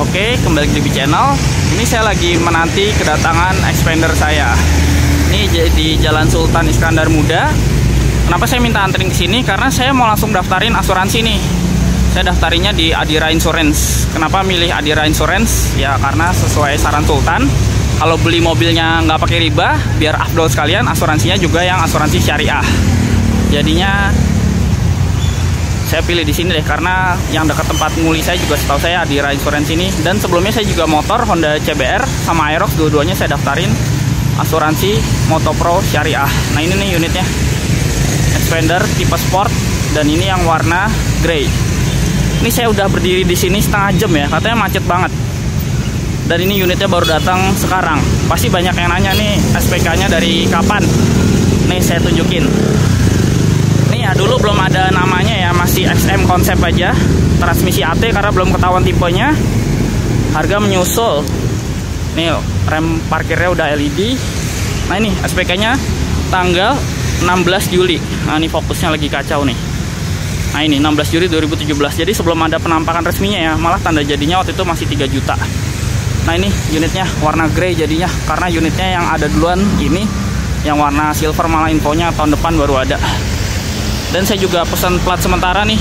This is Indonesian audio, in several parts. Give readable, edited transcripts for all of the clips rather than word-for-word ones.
Oke, kembali ke DB Channel. Ini saya lagi menanti kedatangan expander saya. Ini di Jalan Sultan Iskandar Muda. Kenapa saya minta anterin ke sini? Karena saya mau langsung daftarin asuransi nih. Saya daftarinnya di Adira Insurance. Kenapa milih Adira Insurance? Ya karena sesuai saran Sultan, kalau beli mobilnya nggak pakai riba, biar afdol sekalian, asuransinya juga yang asuransi syariah. Jadinya saya pilih di sini deh, karena yang dekat tempat nguli saya juga setahu saya Adira Insurance ini. Dan sebelumnya saya juga motor Honda CBR sama Aerox, dua-duanya saya daftarin asuransi Motopro Syariah. Nah ini nih unitnya, Expander tipe Sport, dan ini yang warna grey. Ini saya udah berdiri di sini setengah jam ya, katanya macet banget. Dan ini unitnya baru datang sekarang. Pasti banyak yang nanya nih SPK-nya dari kapan. Nih saya tunjukin. Ya, dulu belum ada namanya ya, masih XM konsep aja, transmisi AT karena belum ketahuan tipenya. Harga menyusul. Nih rem parkirnya udah LED. Nah ini SPK-nya tanggal 16 Juli. Nah ini fokusnya lagi kacau nih. Nah ini 16 Juli 2017. Jadi sebelum ada penampakan resminya ya, malah tanda jadinya waktu itu masih 3 juta. Nah ini unitnya warna grey jadinya, karena unitnya yang ada duluan ini, yang warna silver malah infonya tahun depan baru ada. Dan saya juga pesan plat sementara nih.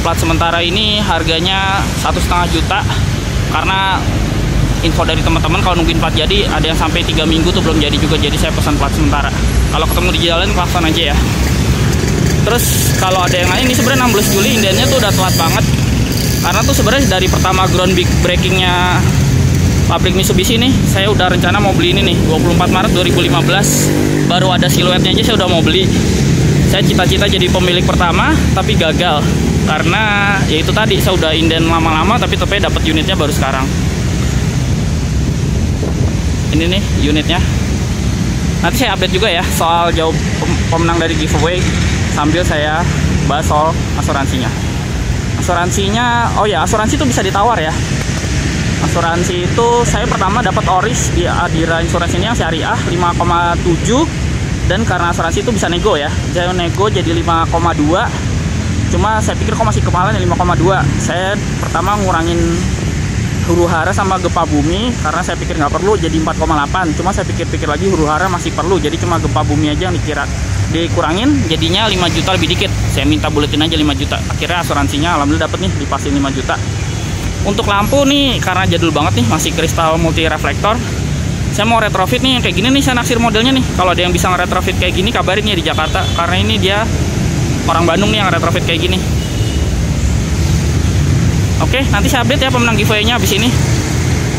Plat sementara ini harganya 1,5 juta. Karena info dari teman-teman kalau nungguin plat jadi ada yang sampai 3 minggu tuh belum jadi juga. Jadi saya pesan plat sementara. Kalau ketemu di jalan klakson aja ya. Terus kalau ada yang lain, ini sebenarnya 16 Juli indennya tuh udah telat banget. Karena tuh sebenarnya dari pertama ground breakingnya pabrik Mitsubishi nih, saya udah rencana mau beli ini nih 24 Maret 2015. Baru ada siluetnya aja saya udah mau beli. Saya cita-cita jadi pemilik pertama, tapi gagal. Karena ya itu tadi, saya udah inden lama-lama, tapi dapat unitnya baru sekarang. Ini nih unitnya. Nanti saya update juga ya soal jawab pemenang dari giveaway, sambil saya bahas soal asuransinya. Asuransinya, oh ya, asuransi itu bisa ditawar ya. Asuransi itu saya pertama dapat Oris di Adira Insurance ini yang syariah 5,7. Dan karena asuransi itu bisa nego ya, saya nego jadi 5,2. Cuma saya pikir kok masih kemahalan ya 5,2. Saya pertama ngurangin huru hara sama gempa bumi, karena saya pikir nggak perlu, jadi 4,8. Cuma saya pikir-pikir lagi huru hara masih perlu, jadi cuma gempa bumi aja yang dikurangin, jadinya 5 juta lebih dikit. Saya minta buletin aja 5 juta. Akhirnya asuransinya alhamdulillah dapat nih, dipasin 5 juta. Untuk lampu nih, karena jadul banget nih, masih kristal multi reflektor. Saya mau retrofit nih, kayak gini nih saya naksir modelnya nih. Kalau ada yang bisa nge-retrofit kayak gini, kabarin ya di Jakarta. Karena ini dia orang Bandung nih yang retrofit kayak gini. Oke, nanti saya update ya pemenang giveaway-nya abis ini.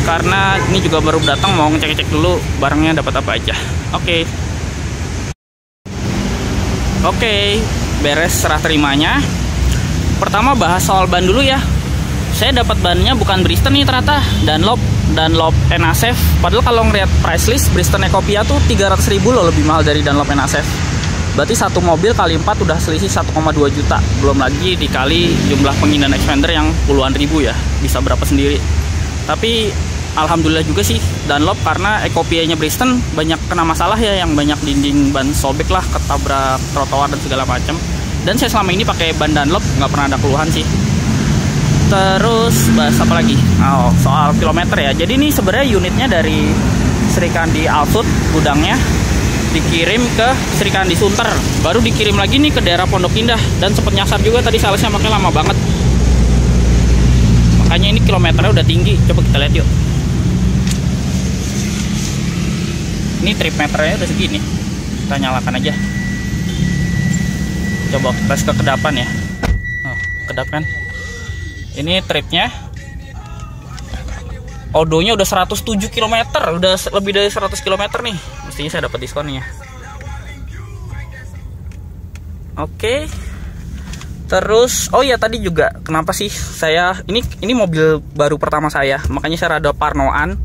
Karena ini juga baru datang, mau ngecek-cek dulu barangnya dapat apa aja. Oke, beres serah terimanya. Pertama bahas soal ban dulu ya. Saya dapat bannya bukan Bristol nih ternyata, Dunlop NASF. Padahal kalau ngeliat price list Bristol Ecopia tuh 300.000 loh lebih mahal dari Dunlop NASF. Berarti satu mobil kali 4 udah selisih 1,2 juta. Belum lagi dikali jumlah pengindahan Expander yang puluhan ribu ya. Bisa berapa sendiri. Tapi alhamdulillah juga sih Dunlop, karena Ecopia-nya Bristol banyak kena masalah ya, yang banyak dinding ban sobek lah, ketabrak trotoar dan segala macam. Dan saya selama ini pakai ban Dunlop nggak pernah ada keluhan sih. Terus bahas apa lagi? Oh, soal kilometer ya. Jadi ini sebenarnya unitnya dari Srikandi Alsut, gudangnya dikirim ke Srikandi Sunter, baru dikirim lagi nih ke daerah Pondok Indah. Dan sempet nyasar juga tadi salesnya, makanya lama banget. Makanya ini kilometernya udah tinggi. Coba kita lihat yuk. Ini trip meternya udah segini. Kita nyalakan aja. Coba tes ke kedapan ya. Oh, kedap kan? Ini tripnya, odonya udah 107 km, udah lebih dari 100 km nih. Mestinya saya dapat diskonnya. Oke. Terus, oh ya tadi juga kenapa sih saya ini mobil baru pertama saya, makanya saya rada parnoan.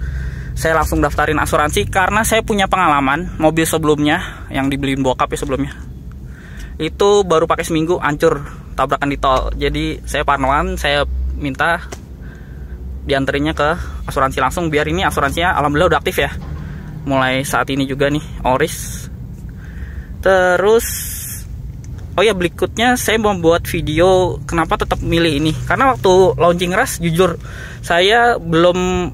Saya langsung daftarin asuransi karena saya punya pengalaman mobil sebelumnya yang dibeliin bokap ya sebelumnya. Itu baru pakai seminggu hancur tabrakan di tol. Jadi saya parnoan, saya minta dianterinnya ke asuransi langsung, biar ini asuransinya alhamdulillah udah aktif ya. Mulai saat ini juga nih Oris. Terus oh ya, berikutnya saya mau buat video kenapa tetap milih ini. Karena waktu launching Rush, jujur saya belum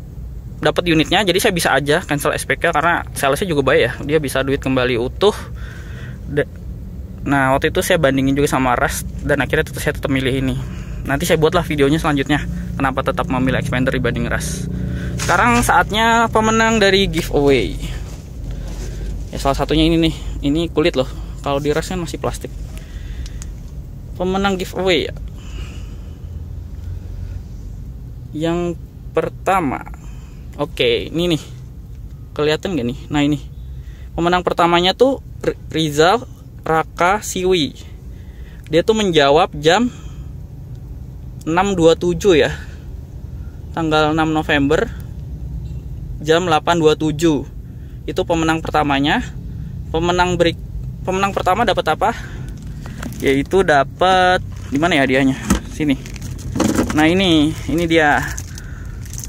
dapat unitnya, jadi saya bisa aja cancel SPK karena salesnya juga baik ya, dia bisa duit kembali utuh. Nah waktu itu saya bandingin juga sama Ras dan akhirnya saya tetap milih ini. Nanti saya buatlah videonya selanjutnya kenapa tetap memilih expander dibanding Ras. Sekarang saatnya pemenang dari giveaway. Ya salah satunya ini nih, ini kulit loh. Kalau di Ras kan masih plastik. Pemenang giveaway ya. Yang pertama, oke, ini nih, kelihatan gak nih? Nah ini, pemenang pertamanya tuh Rizal Raka Siwi. Dia tuh menjawab jam 6.27 ya, tanggal 6 November jam 8.27. Itu pemenang pertamanya. Pemenang pertama dapat apa? Yaitu dapat, di mana ya hadiahnya? Sini. Nah ini dia.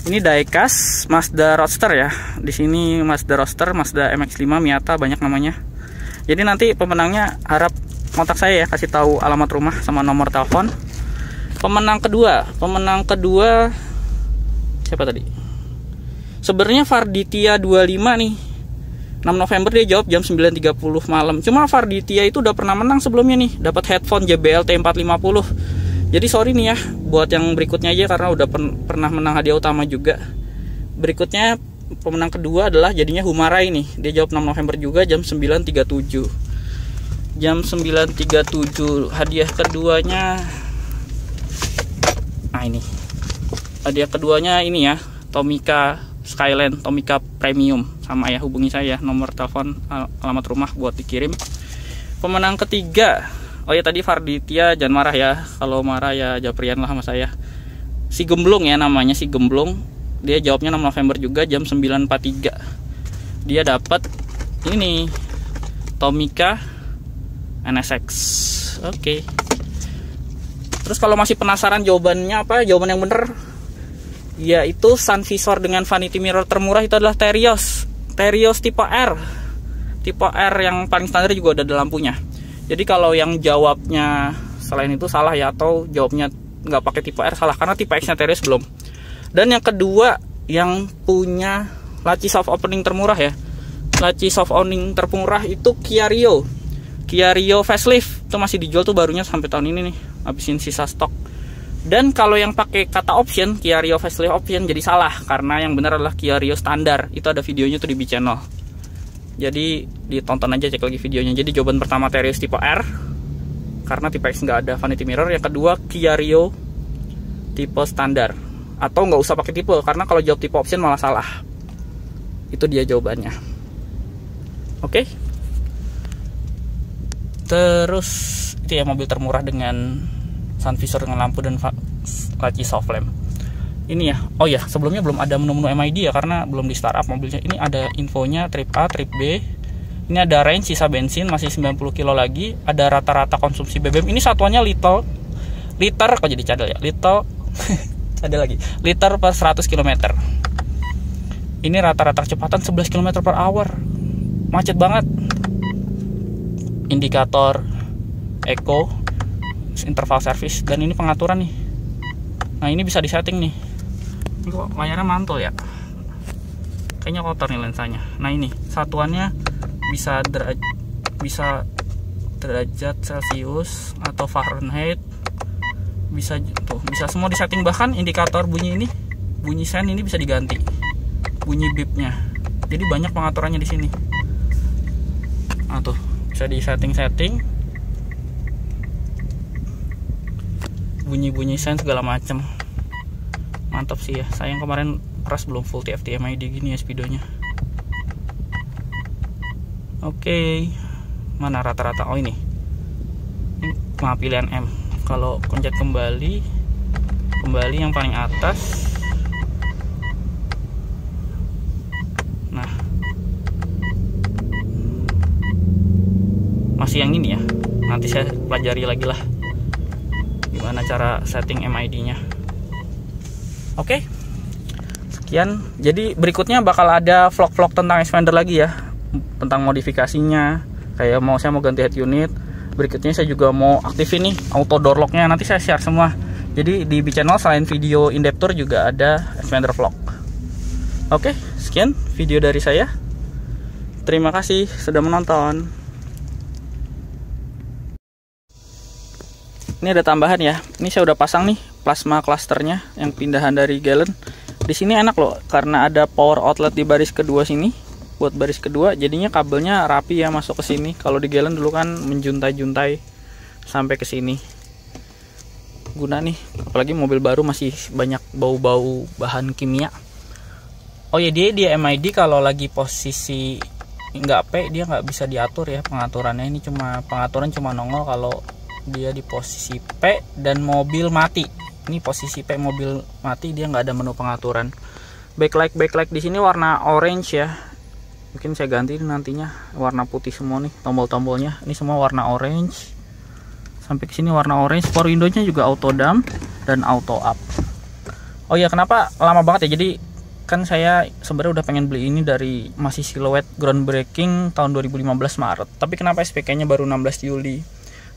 Ini diecast Mazda Roadster ya. Di sini Mazda Roadster, Mazda MX-5, Miata, banyak namanya. Jadi nanti pemenangnya harap kontak saya ya, kasih tahu alamat rumah sama nomor telepon. Pemenang kedua siapa tadi? Sebenarnya Farditya 25 nih. 6 November dia jawab jam 9.30 malam. Cuma Farditya itu udah pernah menang sebelumnya nih, dapat headphone JBL T450. Jadi sorry nih ya buat yang berikutnya aja karena udah pernah menang hadiah utama juga. Berikutnya pemenang kedua adalah jadinya Humarai nih. Dia jawab 6 November juga jam 9.37. Jam 9.37 hadiah keduanya. Nah ini. Hadiah keduanya ini ya, Tomica Skyline, Tomica Premium. Sama ya, hubungi saya nomor telepon, alamat rumah buat dikirim. Pemenang ketiga, oh ya tadi Farditya, jangan marah ya. Kalau marah ya japrian lah sama saya. Si Gemblung ya namanya, si Gemblung. Dia jawabnya 6 November juga jam 9.43. Dia dapat ini Tomica NSX. Oke. Terus kalau masih penasaran jawabannya apa? Jawaban yang bener yaitu sun visor dengan vanity mirror termurah itu adalah Terios tipe R. Tipe R yang paling standar juga udah ada lampunya. Jadi kalau yang jawabnya selain itu salah ya, atau jawabnya nggak pakai tipe R salah karena tipe X-nya Terios belum. Dan yang kedua yang punya laci soft opening termurah ya, laci soft opening termurah itu Kia Rio facelift, itu masih dijual tuh barunya sampai tahun ini nih, habisin sisa stok. Dan kalau yang pakai kata option Kia Rio facelift option jadi salah karena yang benar adalah Kia Rio standar. Itu ada videonya tuh di B channel. Jadi ditonton aja, cek lagi videonya. Jadi jawaban pertama Terios tipe R karena tipe X nggak ada vanity mirror. Yang kedua Kia Rio tipe standar, atau nggak usah pakai tipe karena kalau jawab tipe option malah salah. Itu dia jawabannya. Oke. Terus itu ya mobil termurah dengan sun visor dengan lampu dan laci soft lamp. Ini ya, oh ya sebelumnya belum ada menu-menu MID ya karena belum di startup mobilnya. Ini ada infonya trip A, trip B. Ini ada range, sisa bensin masih 90 kilo lagi. Ada rata-rata konsumsi BBM. Ini satuannya liter kok jadi cadel ya, cadel lagi, liter per 100 km. Ini rata-rata kecepatan 11 km per hour. Macet banget. Indikator eco, interval service, dan ini pengaturan nih. Nah ini bisa disetting nih. Ini kok layarnya mantul ya, kayaknya kotor nih lensanya. Nah ini satuannya bisa derajat Celcius atau Fahrenheit, bisa tuh, bisa semua disetting. Bahkan indikator bunyi ini, bunyi sen ini bisa diganti, bunyi bipnya. Jadi banyak pengaturannya di sini. Nah tuh bisa di setting bunyi sen segala macem. Mantap sih ya. Sayang kemarin Ras belum full TFT MID gini ya speedonya. Oke. Mana rata-rata? Oh ini maaf, pilihan M. Kalau pencet kembali yang paling atas. Nah masih yang ini ya, nanti saya pelajari lagi lah gimana cara setting MID-nya. Oke, sekian. Jadi berikutnya bakal ada vlog-vlog tentang expander lagi ya, tentang modifikasinya. Kayak saya mau ganti head unit. Berikutnya saya juga mau aktifin nih auto door lock-nya. Nanti saya share semua Jadi di channel selain video in-depth tour juga ada expander vlog. Oke, sekian video dari saya. Terima kasih sudah menonton. Ini ada tambahan ya. Ini saya udah pasang nih plasma clusternya yang pindahan dari gallon. Di sini enak loh karena ada power outlet di baris kedua sini. Buat baris kedua jadinya kabelnya rapi ya masuk ke sini. Kalau di gallon dulu kan menjuntai-juntai sampai ke sini. Guna nih, apalagi mobil baru masih banyak bau-bau bahan kimia. Oh ya, dia MID kalau lagi posisi nggak P dia nggak bisa diatur ya pengaturannya. Ini pengaturan cuma nongol kalau dia di posisi P dan mobil mati. Ini posisi P mobil mati, dia nggak ada menu pengaturan. Backlight di sini warna orange ya. Mungkin saya ganti nantinya warna putih semua nih tombol-tombolnya. Ini semua warna orange. Sampai ke sini warna orange. Power window-nya juga auto dump dan auto up. Oh ya, kenapa lama banget ya? Jadi kan saya sebenarnya udah pengen beli ini dari masih siluet groundbreaking tahun 2015 Maret. Tapi kenapa SPK-nya baru 16 Juli?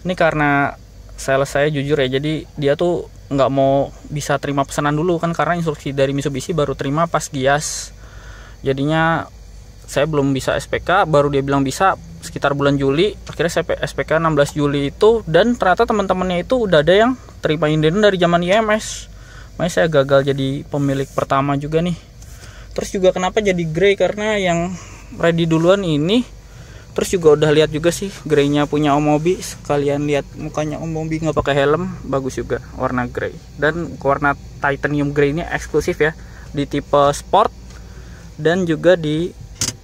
Ini karena sales saya jujur ya, jadi dia tuh nggak mau bisa terima pesanan dulu kan, karena instruksi dari Mitsubishi baru terima pas Gias. Jadinya saya belum bisa SPK, baru dia bilang bisa sekitar bulan Juli. Akhirnya saya SPK 16 Juli itu, dan ternyata teman-temannya itu udah ada yang terima inden dari zaman IMS. Makanya saya gagal jadi pemilik pertama juga nih. Terus juga kenapa jadi grey, karena yang ready duluan ini. Terus juga udah lihat juga sih greynya punya Om Mobi. Sekalian lihat mukanya Om Mobi nggak pakai helm, bagus juga warna grey. Dan warna titanium grey ini eksklusif ya di tipe sport dan juga di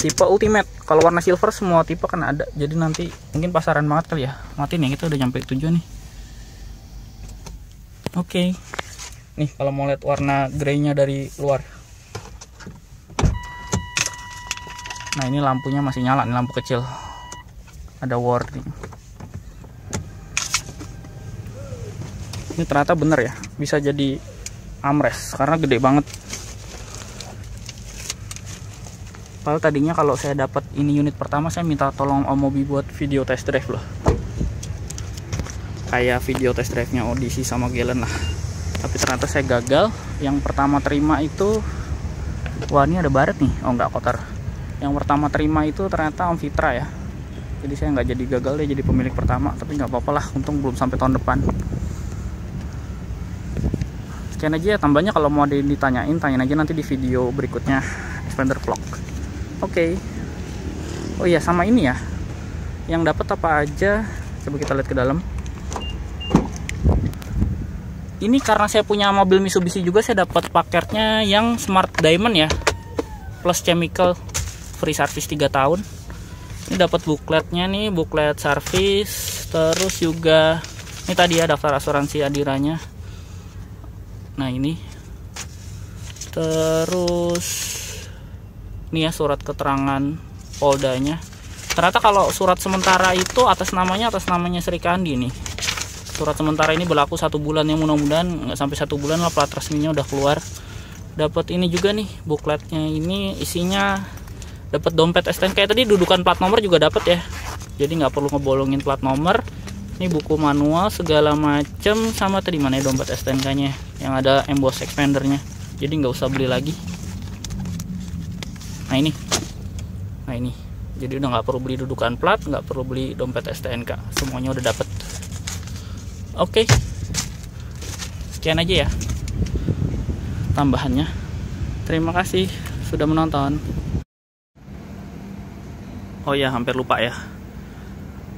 tipe ultimate. Kalau warna silver semua tipe kan ada. Jadi nanti mungkin pasaran banget kali ya. Mati nih, kita udah nyampe tujuan nih. Oke. Nih kalau mau lihat warna greynya dari luar. Nah ini lampunya masih nyala, ini lampu kecil. Ada warning. Ini ternyata bener ya, bisa jadi armrest karena gede banget. Padahal tadinya kalau saya dapat ini unit pertama, saya minta tolong Om Mobi buat video test drive loh. Kayak video test drive-nya Odyssey sama Gallon lah. Tapi ternyata saya gagal. Yang pertama terima itu, wah ini ada baret nih, oh nggak kotor. Yang pertama terima itu ternyata Om Fitra ya. Jadi saya nggak jadi gagal deh jadi pemilik pertama. Tapi nggak apa-apa lah, untung belum sampai tahun depan. Sekian aja ya, tambahnya kalau mau ada yang ditanyain, tanyain aja nanti di video berikutnya expander vlog. Oke. Oh iya, sama ini ya, yang dapat apa aja, coba kita lihat ke dalam. Ini karena saya punya mobil Mitsubishi juga, saya dapat paketnya yang Smart Diamond ya, plus chemical, free service 3 tahun. Ini dapat bukletnya nih, buklet service. Terus juga ini tadi ya daftar asuransi Adiranya. Nah ini. Terus ini ya surat keterangan Poldanya. Ternyata kalau surat sementara itu atas namanya Sri Kandi nih. Surat sementara ini berlaku 1 bulan, yang mudah-mudahan nggak sampai 1 bulan lah, plat resminya udah keluar. Dapat ini juga nih bukletnya, ini isinya dapat dompet STNK. Kayak tadi dudukan plat nomor juga dapat ya, jadi nggak perlu ngebolongin plat nomor. Ini buku manual segala macem, sama tadi mana ya dompet STNK nya yang ada emboss expandernya, jadi nggak usah beli lagi. Nah ini jadi udah nggak perlu beli dudukan plat, nggak perlu beli dompet STNK, semuanya udah dapet. Oke, sekian aja ya tambahannya. Terima kasih sudah menonton. Oh ya, hampir lupa ya.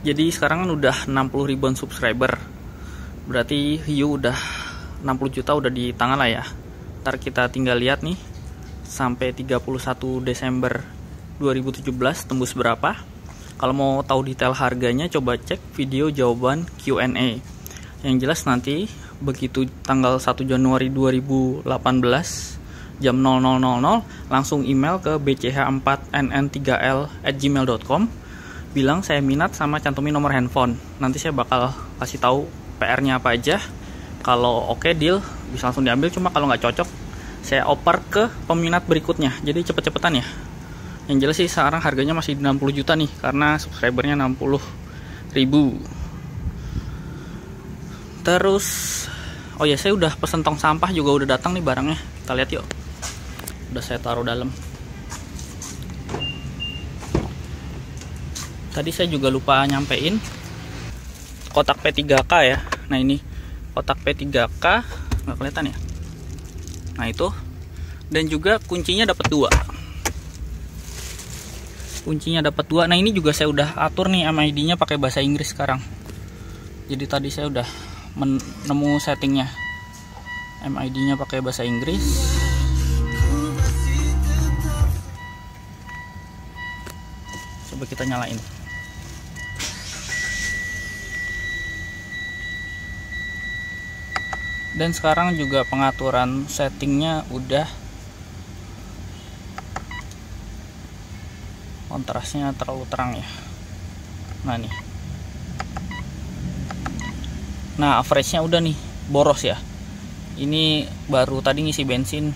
Jadi sekarang kan udah 60 ribuan subscriber. Berarti view udah 60 juta udah di tangan lah ya. Ntar kita tinggal lihat nih sampai 31 Desember 2017 tembus berapa. Kalau mau tahu detail harganya coba cek video jawaban Q&A. Yang jelas nanti begitu tanggal 1 Januari 2018 jam 00.00 langsung email ke bch4nn3l@gmail.com, bilang saya minat sama cantumin nomor handphone. Nanti saya bakal kasih tahu PR-nya apa aja. Kalau oke deal bisa langsung diambil, cuma kalau nggak cocok saya oper ke peminat berikutnya. Jadi cepet-cepetan ya. Yang jelas sih sekarang harganya masih 60 juta nih karena subscribernya 60 ribu. Terus Oh ya, saya udah pesen tong sampah juga udah datang nih barangnya. Kita lihat yuk. Udah saya taruh dalam. Tadi saya juga lupa nyampein kotak P3K ya. Nah ini kotak P3K, nggak kelihatan ya. Nah itu, dan juga kuncinya dapat 2. Kuncinya dapat 2. Nah ini juga saya udah atur nih MID-nya pakai bahasa Inggris sekarang. Jadi tadi saya udah nemu settingnya, MID-nya pakai bahasa Inggris. Coba kita nyalain. Dan sekarang juga pengaturan settingnya udah kontrasnya terlalu terang ya. Nah nih, nah average-nya udah nih boros ya. Ini baru tadi ngisi bensin,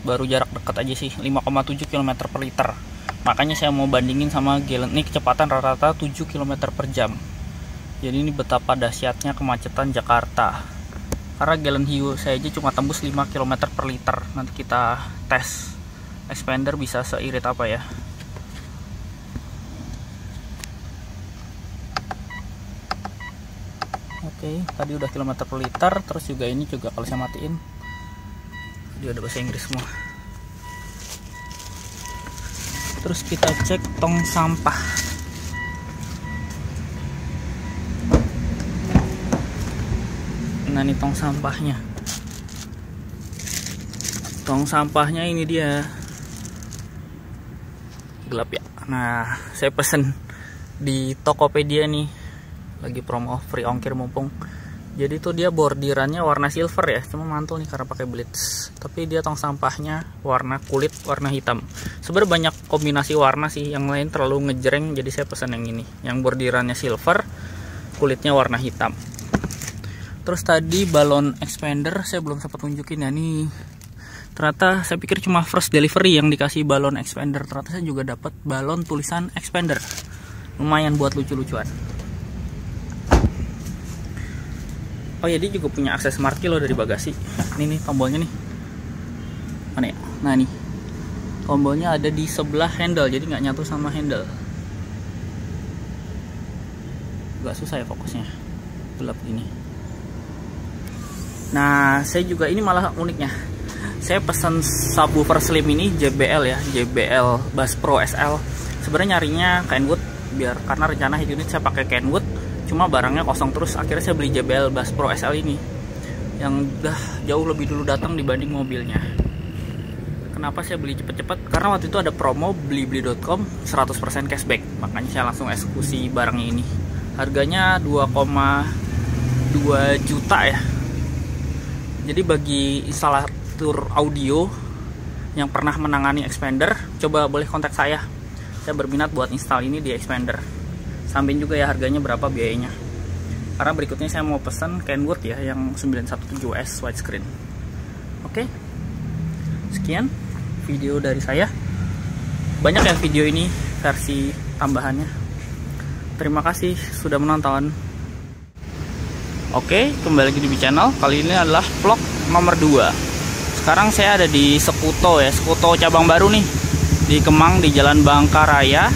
baru jarak dekat aja sih, 5,7 km per liter. Makanya saya mau bandingin sama gallon, ini kecepatan rata-rata 7 km per jam. Jadi ini betapa dahsyatnya kemacetan Jakarta. Karena gallon hiu saya aja cuma tembus 5 km per liter. Nanti kita tes expander bisa seirit apa ya. Oke, tadi udah kilometer per liter. Terus juga ini juga kalau saya matiin, dia ada bahasa Inggris semua. Terus kita cek tong sampah. Nah ini tong sampahnya. Tong sampahnya ini dia. Gelap ya. Nah saya pesen di Tokopedia nih, lagi promo free ongkir mumpung. Jadi tuh dia bordirannya warna silver ya, cuma mantul nih karena pakai blitz. Tapi dia tong sampahnya warna kulit warna hitam. Sebenarnya banyak kombinasi warna sih, yang lain terlalu ngejreng, jadi saya pesan yang ini, yang bordirannya silver, kulitnya warna hitam. Terus tadi balon expander saya belum sempat tunjukin ya nih. Ternyata saya pikir cuma first delivery yang dikasih balon expander. Ternyata saya juga dapat balon tulisan expander. Lumayan buat lucu-lucuan. Oh ya, dia juga punya akses smart key loh dari bagasi. Ini nih tombolnya nih. Mana ya? Nah nih, tombolnya ada di sebelah handle, jadi nggak nyatu sama handle. Gak susah ya fokusnya, gelap gini. Nah, saya juga ini malah uniknya. Saya pesan subwoofer slim ini JBL ya, JBL Bass Pro SL. Sebenarnya nyarinya Kenwood, karena rencana head unit saya pakai Kenwood, cuma barangnya kosong terus. Akhirnya saya beli JBL Bass Pro SL ini, yang udah jauh lebih dulu datang dibanding mobilnya. Kenapa saya beli cepet-cepet? Karena waktu itu ada promo blibli.com 100% cashback, makanya saya langsung eksekusi barangnya ini. Harganya 2,2 juta ya. Jadi bagi instalator audio yang pernah menangani expander, coba boleh kontak saya. Saya berminat buat install ini di expander. Sampein juga ya harganya berapa biayanya. Karena berikutnya saya mau pesan Kenwood ya, yang 917S widescreen. Oke, sekian video dari saya. Banyak ya video ini versi tambahannya. Terima kasih sudah menonton. Oke, kembali lagi di channel. Kali ini adalah vlog nomor 2. Sekarang saya ada di Sekuto ya, Sekuto cabang baru nih, di Kemang, di Jalan Bangkaraya.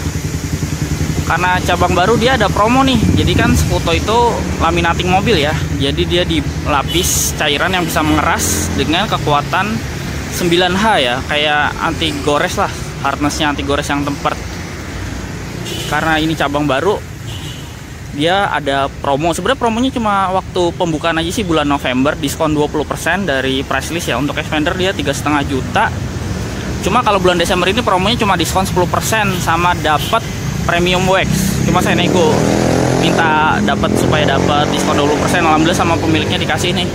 Karena cabang baru dia ada promo nih. Jadi kan Sekuto itu laminating mobil ya. Jadi dia dilapis cairan yang bisa mengeras dengan kekuatan 9H ya, kayak anti gores lah, harnessnya anti gores yang tempat. Karena ini cabang baru, dia ada promo. Sebenarnya promonya cuma waktu pembukaan aja sih, bulan November, diskon 20% dari price list ya. Untuk expander dia 3,5 juta. Cuma kalau bulan Desember ini promonya cuma diskon 10% sama dapat premium wax. Cuma saya nego minta dapat supaya dapat diskon 20%. Alhamdulillah sama pemiliknya dikasih nih.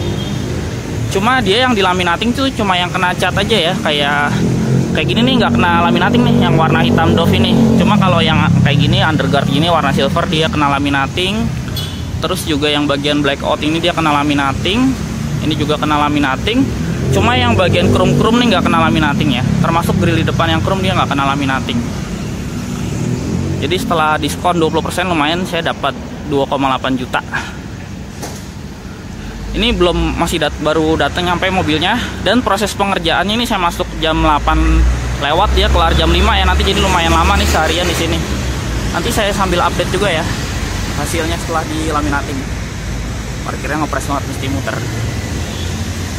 Cuma dia yang dilaminating tuh cuma yang kena cat aja ya, kayak gini nih nggak kena laminating nih, yang warna hitam doff ini. Cuma kalau yang kayak gini underguard gini warna silver dia kena laminating. Terus juga yang bagian blackout ini dia kena laminating. Ini juga kena laminating. Cuma yang bagian chrome nih nggak kena laminating ya. Termasuk grill di depan yang chrome dia nggak kena laminating. Jadi setelah diskon 20% lumayan, saya dapat 2,8 juta. Ini baru datang nyampe mobilnya. Dan proses pengerjaannya ini saya masuk jam 8 lewat, dia kelar jam 5 ya nanti, jadi lumayan lama nih seharian di sini. Nanti saya sambil update juga ya hasilnya setelah dilaminating. Parkirnya ngepres banget, mesti muter.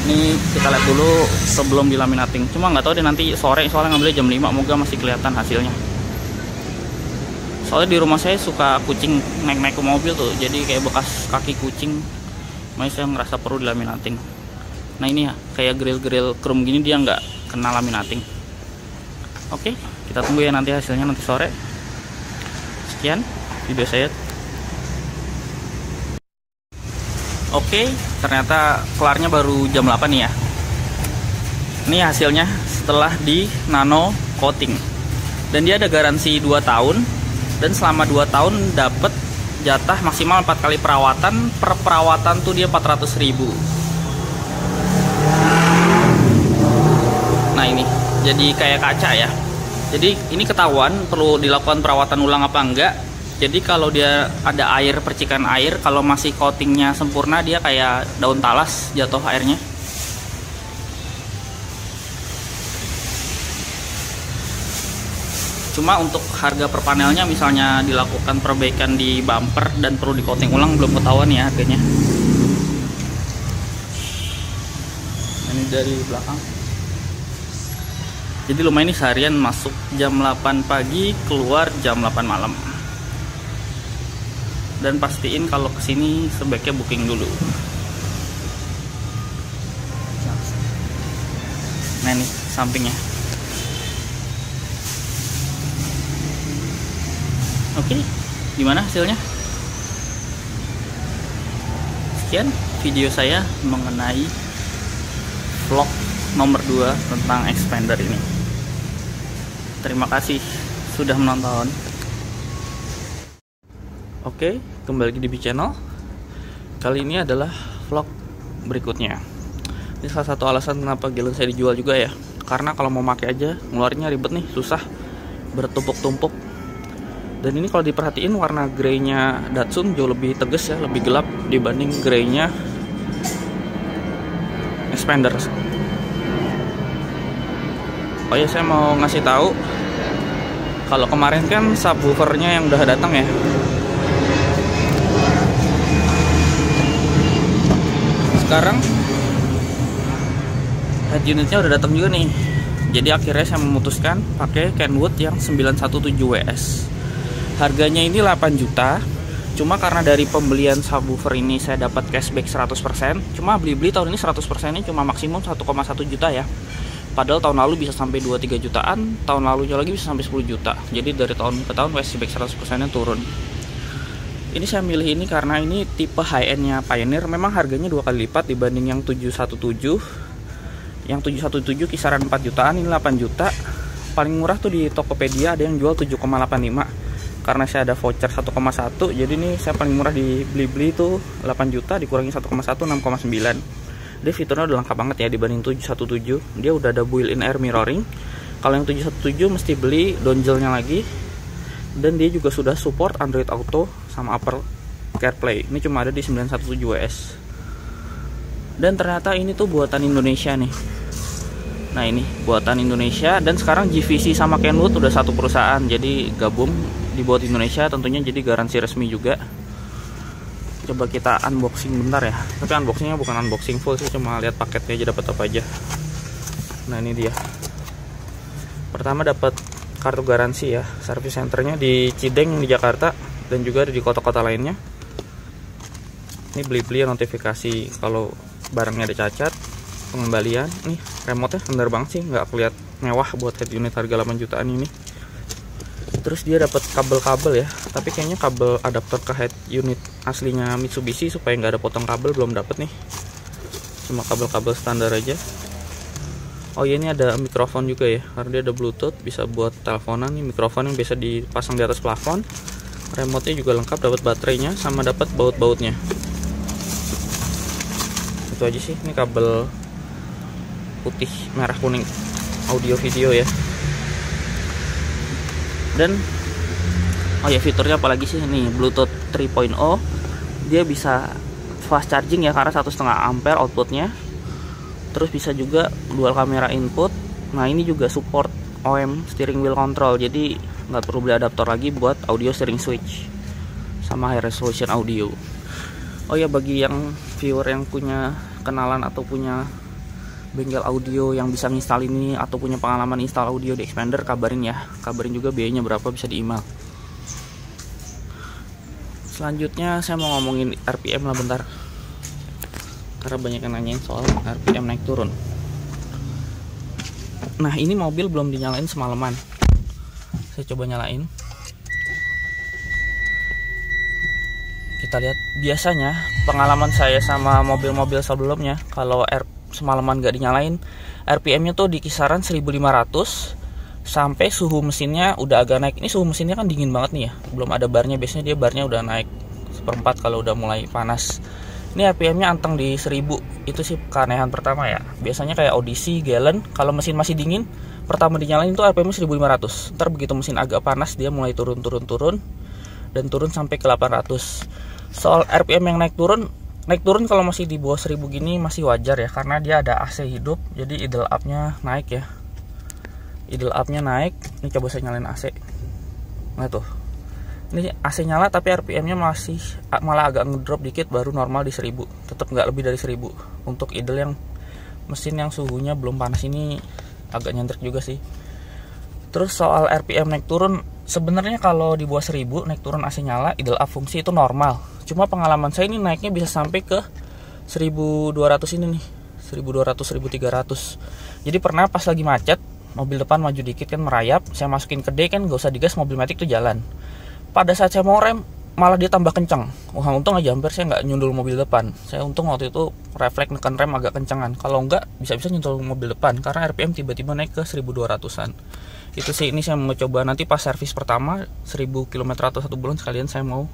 Ini kita lihat dulu sebelum dilaminating. Cuma nggak tahu deh nanti sore, soalnya ngambilnya jam 5, moga masih kelihatan hasilnya. Soalnya di rumah saya suka kucing naik-naik ke mobil tuh, jadi kayak bekas kaki kucing. Makanya saya ngerasa perlu dilaminating. Nah ini ya, kayak grill-grill chrome gini dia nggak kena laminating. Oke, kita tunggu ya nanti hasilnya nanti sore. Sekian video saya. Oke, ternyata kelarnya baru jam 8 nih ya. Ini hasilnya setelah di nano coating. Dan dia ada garansi 2 tahun. Dan selama 2 tahun dapat jatah maksimal 4 kali perawatan. Per perawatan tuh dia 400.000. Nah ini, jadi kayak kaca ya. Jadi ini ketahuan perlu dilakukan perawatan ulang apa enggak. Jadi kalau dia ada air, percikan air, kalau masih coatingnya sempurna dia kayak daun talas jatuh airnya. Cuma untuk harga per panelnya misalnya dilakukan perbaikan di bumper dan perlu di coating ulang belum ketahuan ya harganya. Ini dari belakang. Jadi lumayan nih seharian, masuk jam 8 pagi, keluar jam 8 malam. Dan pastiin kalau kesini sebaiknya booking dulu. Nah ini sampingnya. Oke, gimana hasilnya? Sekian video saya mengenai vlog nomor 2 tentang expander ini. Terima kasih sudah menonton. Oke, kembali lagi di channel. Kali ini adalah vlog berikutnya. Ini salah satu alasan kenapa Gillen saya dijual juga ya. Karena kalau mau pakai aja ngeluarinnya ribet nih, susah, bertumpuk-tumpuk. Dan ini kalau diperhatiin warna greynya Datsun jauh lebih tegas ya, lebih gelap dibanding greynya expander. Oh ya, saya mau ngasih tahu kalau kemarin kan subwoofernya yang udah datang ya. Sekarang head unitnya udah datang juga nih. Jadi akhirnya saya memutuskan pakai Kenwood yang 917WS. Harganya ini 8 juta. Cuma karena dari pembelian subwoofer ini saya dapat cashback 100%. Cuma beli-beli tahun ini 100% ini cuma maksimum 1,1 juta ya. Padahal tahun lalu bisa sampai 2-3 jutaan, tahun lalunya lagi bisa sampai 10 juta. Jadi dari tahun ke tahun cashback 100%-nya turun. Ini saya milih ini karena ini tipe high-end-nya Pioneer. Memang harganya 2 kali lipat dibanding yang 717. Yang 717 kisaran 4 jutaan, ini 8 juta. Paling murah tuh di Tokopedia ada yang jual 7,85. Karena saya ada voucher 1,1, jadi ini saya paling murah di Blibli itu 8 juta dikurangi 1,1, 6,9. Dia fiturnya udah lengkap banget ya dibanding 717. Dia udah ada built-in air mirroring. Kalau yang 717 mesti beli dongle-nya lagi. Dan dia juga sudah support Android Auto sama Apple CarPlay. Ini cuma ada di 917WS. Dan ternyata ini tuh buatan Indonesia nih. Nah ini buatan Indonesia. Dan sekarang GVC sama Kenwood udah satu perusahaan, jadi gabung dibuat Indonesia tentunya, jadi garansi resmi juga. Coba kita unboxing bentar ya. Tapi unboxingnya bukan unboxing full sih, cuma lihat paketnya aja dapat apa aja. Nah ini dia. Pertama dapat kartu garansi ya, service centernya di Cideng di Jakarta dan juga ada di kota-kota lainnya. Ini beli-beli notifikasi kalau barangnya ada cacat, pengembalian. Nih remote-nya bener banget sih, nggak kelihatan mewah buat head unit harga 8 jutaan ini. Terus dia dapat kabel-kabel ya, tapi kayaknya kabel adapter ke head unit aslinya Mitsubishi supaya nggak ada potong kabel belum dapat nih, cuma kabel-kabel standar aja. Oh iya, ini ada mikrofon juga ya, karena dia ada Bluetooth, bisa buat teleponan. Nih mikrofon yang biasa dipasang di atas plafon. Remote-nya juga lengkap, dapat baterainya sama dapat baut-bautnya. Itu aja sih. Ini kabel putih merah kuning audio video ya. Dan oh ya, fiturnya apalagi sih, nih Bluetooth 3.0. Dia bisa fast charging ya, karena 1,5 ampere outputnya. Terus bisa juga dual kamera input. Nah ini juga support OM steering wheel control, jadi nggak perlu beli adaptor lagi buat audio steering switch sama high resolution audio. Oh ya, bagi yang viewer yang punya kenalan atau punya bengkel audio yang bisa install ini atau punya pengalaman install audio di Xpander, kabarin ya, kabarin juga biayanya berapa, bisa di email. Selanjutnya saya mau ngomongin RPM lah bentar, karena banyak yang nanyain soal RPM naik turun. Nah ini mobil belum dinyalain semalaman, saya coba nyalain. Kita lihat, biasanya pengalaman saya sama mobil-mobil sebelumnya, kalau semalaman gak dinyalain, RPM-nya tuh di kisaran 1500 sampai suhu mesinnya udah agak naik. Ini suhu mesinnya kan dingin banget nih ya, belum ada barnya. Biasanya dia barnya udah naik 1/4 kalau udah mulai panas. Ini RPM-nya anteng di 1000. Itu sih keanehan pertama ya. Biasanya kayak Odyssey, Galen, kalau mesin masih dingin, pertama dinyalain itu RPM-nya 1500. Ntar begitu mesin agak panas, dia mulai turun dan turun sampai ke 800. Soal RPM yang naik turun kalau masih di bawah 1000 gini masih wajar ya, karena dia ada AC hidup, jadi idle up-nya naik ya. Idle up-nya naik. Ini coba saya nyalain AC. Nah tuh, ini AC nyala tapi RPM-nya masih malah agak ngedrop dikit, baru normal di 1000. Tetap nggak lebih dari 1000. Untuk idle yang mesin yang suhunya belum panas ini agak nyentrik juga sih. Terus soal RPM naik turun, sebenarnya kalau di bawah 1000 naik turun AC nyala, idle up fungsi itu normal. Cuma pengalaman saya ini naiknya bisa sampai ke 1200 ini nih, 1200 1300. Jadi pernah pas lagi macet, mobil depan maju dikit kan merayap, saya masukin ke D kan gak usah digas, mobil matic tuh jalan. Pada saat saya mau rem malah dia tambah kencang. Wah untung aja hampir saya nggak nyundul mobil depan. Saya untung waktu itu refleks neken rem agak kencangan. Kalau nggak bisa-bisa nyundul mobil depan karena RPM tiba-tiba naik ke 1200-an. Itu sih, ini saya mau coba nanti pas servis pertama 1000 km atau 1 bulan sekalian saya mau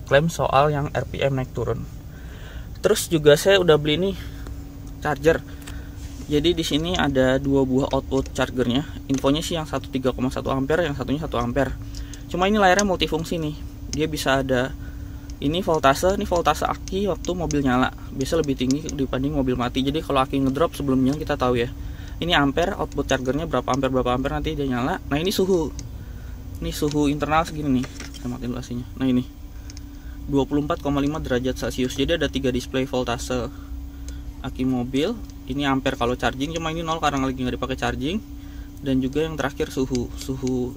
klaim soal yang RPM naik turun. Terus juga saya udah beli nih charger. Jadi di sini ada 2 buah output chargernya. Infonya sih yang satu 3,1 ampere, yang satunya 1 ampere. Cuma ini layarnya multifungsi nih. Dia bisa ada ini voltase aki waktu mobil nyala. Biasa lebih tinggi dibanding mobil mati. Jadi kalau aki ngedrop sebelumnya kita tahu ya. Ini ampere, output chargernya berapa ampere nanti dia nyala. Nah ini suhu. Ini suhu internal segini nih. Saya matiin dulu AC-nya. Nah ini 24,5 derajat Celcius. Jadi ada 3 display voltase aki mobil. Ini ampere kalau charging, cuma ini 0 karena lagi nggak dipakai charging. Dan juga yang terakhir suhu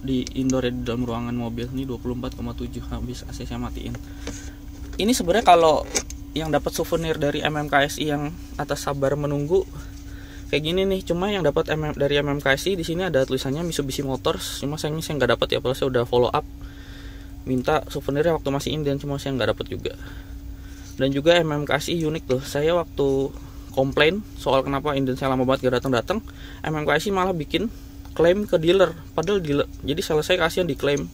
di indoor di dalam ruangan mobil. Ini 24,7. Habis AC saya matiin. Ini sebenarnya kalau yang dapat souvenir dari MMKSI yang atas sabar menunggu kayak gini nih. Cuma yang dapat dari MMKSI di sini ada tulisannya Mitsubishi Motors. Cuma saya nggak dapat ya, padahal saya udah follow up minta souvenirnya waktu masih inden, cuma saya nggak dapat juga. Dan juga MMKSI unik tuh. Saya waktu komplain soal kenapa inden saya lama banget gak datang, MMKSI malah bikin klaim ke dealer. Padahal dealer, jadi selesai kasihan diklaim.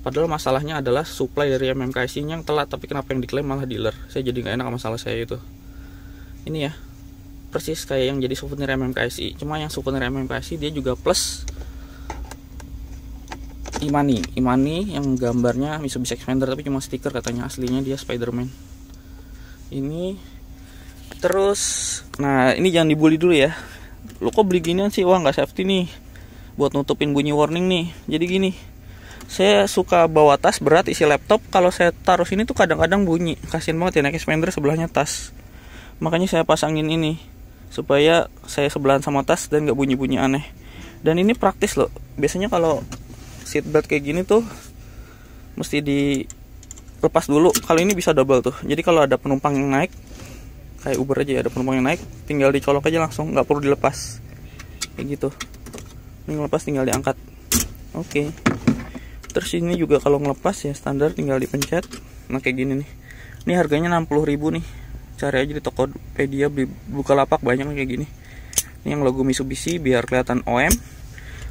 Padahal masalahnya adalah supply dari MMKSI yang telat, tapi kenapa yang diklaim malah dealer? Saya jadi nggak enak sama masalah saya itu. Ini ya, persis kayak yang jadi souvenir MMKSI. Cuma yang souvenir MMKSI dia juga plus Imani yang gambarnya Mitsubishi Xpander tapi cuma stiker, katanya aslinya dia Spiderman. Ini terus, nah ini jangan dibully dulu ya. Lo kok beli ginian sih? Wah nggak safety nih, buat nutupin bunyi warning nih. Jadi gini, saya suka bawa tas berat isi laptop. Kalau saya taruh sini tuh kadang-kadang bunyi. Kasian banget ya naik Xpander sebelahnya tas. Makanya saya pasangin ini supaya saya sebelahan sama tas dan nggak bunyi-bunyi aneh. Dan ini praktis loh. Biasanya kalau seatbelt kayak gini tuh mesti dilepas dulu. Kalau ini bisa double tuh. Jadi kalau ada penumpang yang naik, kayak Uber aja ya, ada penumpang yang naik, tinggal dicolok aja langsung, nggak perlu dilepas. Kayak gitu. Ini ngelepas tinggal diangkat. Oke. Terus ini juga kalau ngelepas ya standar, tinggal dipencet. Nah kayak gini nih. Ini harganya 60.000 nih. Cari aja di Tokopedia, Bukalapak banyak kayak gini. Ini yang logo Mitsubishi biar kelihatan OM.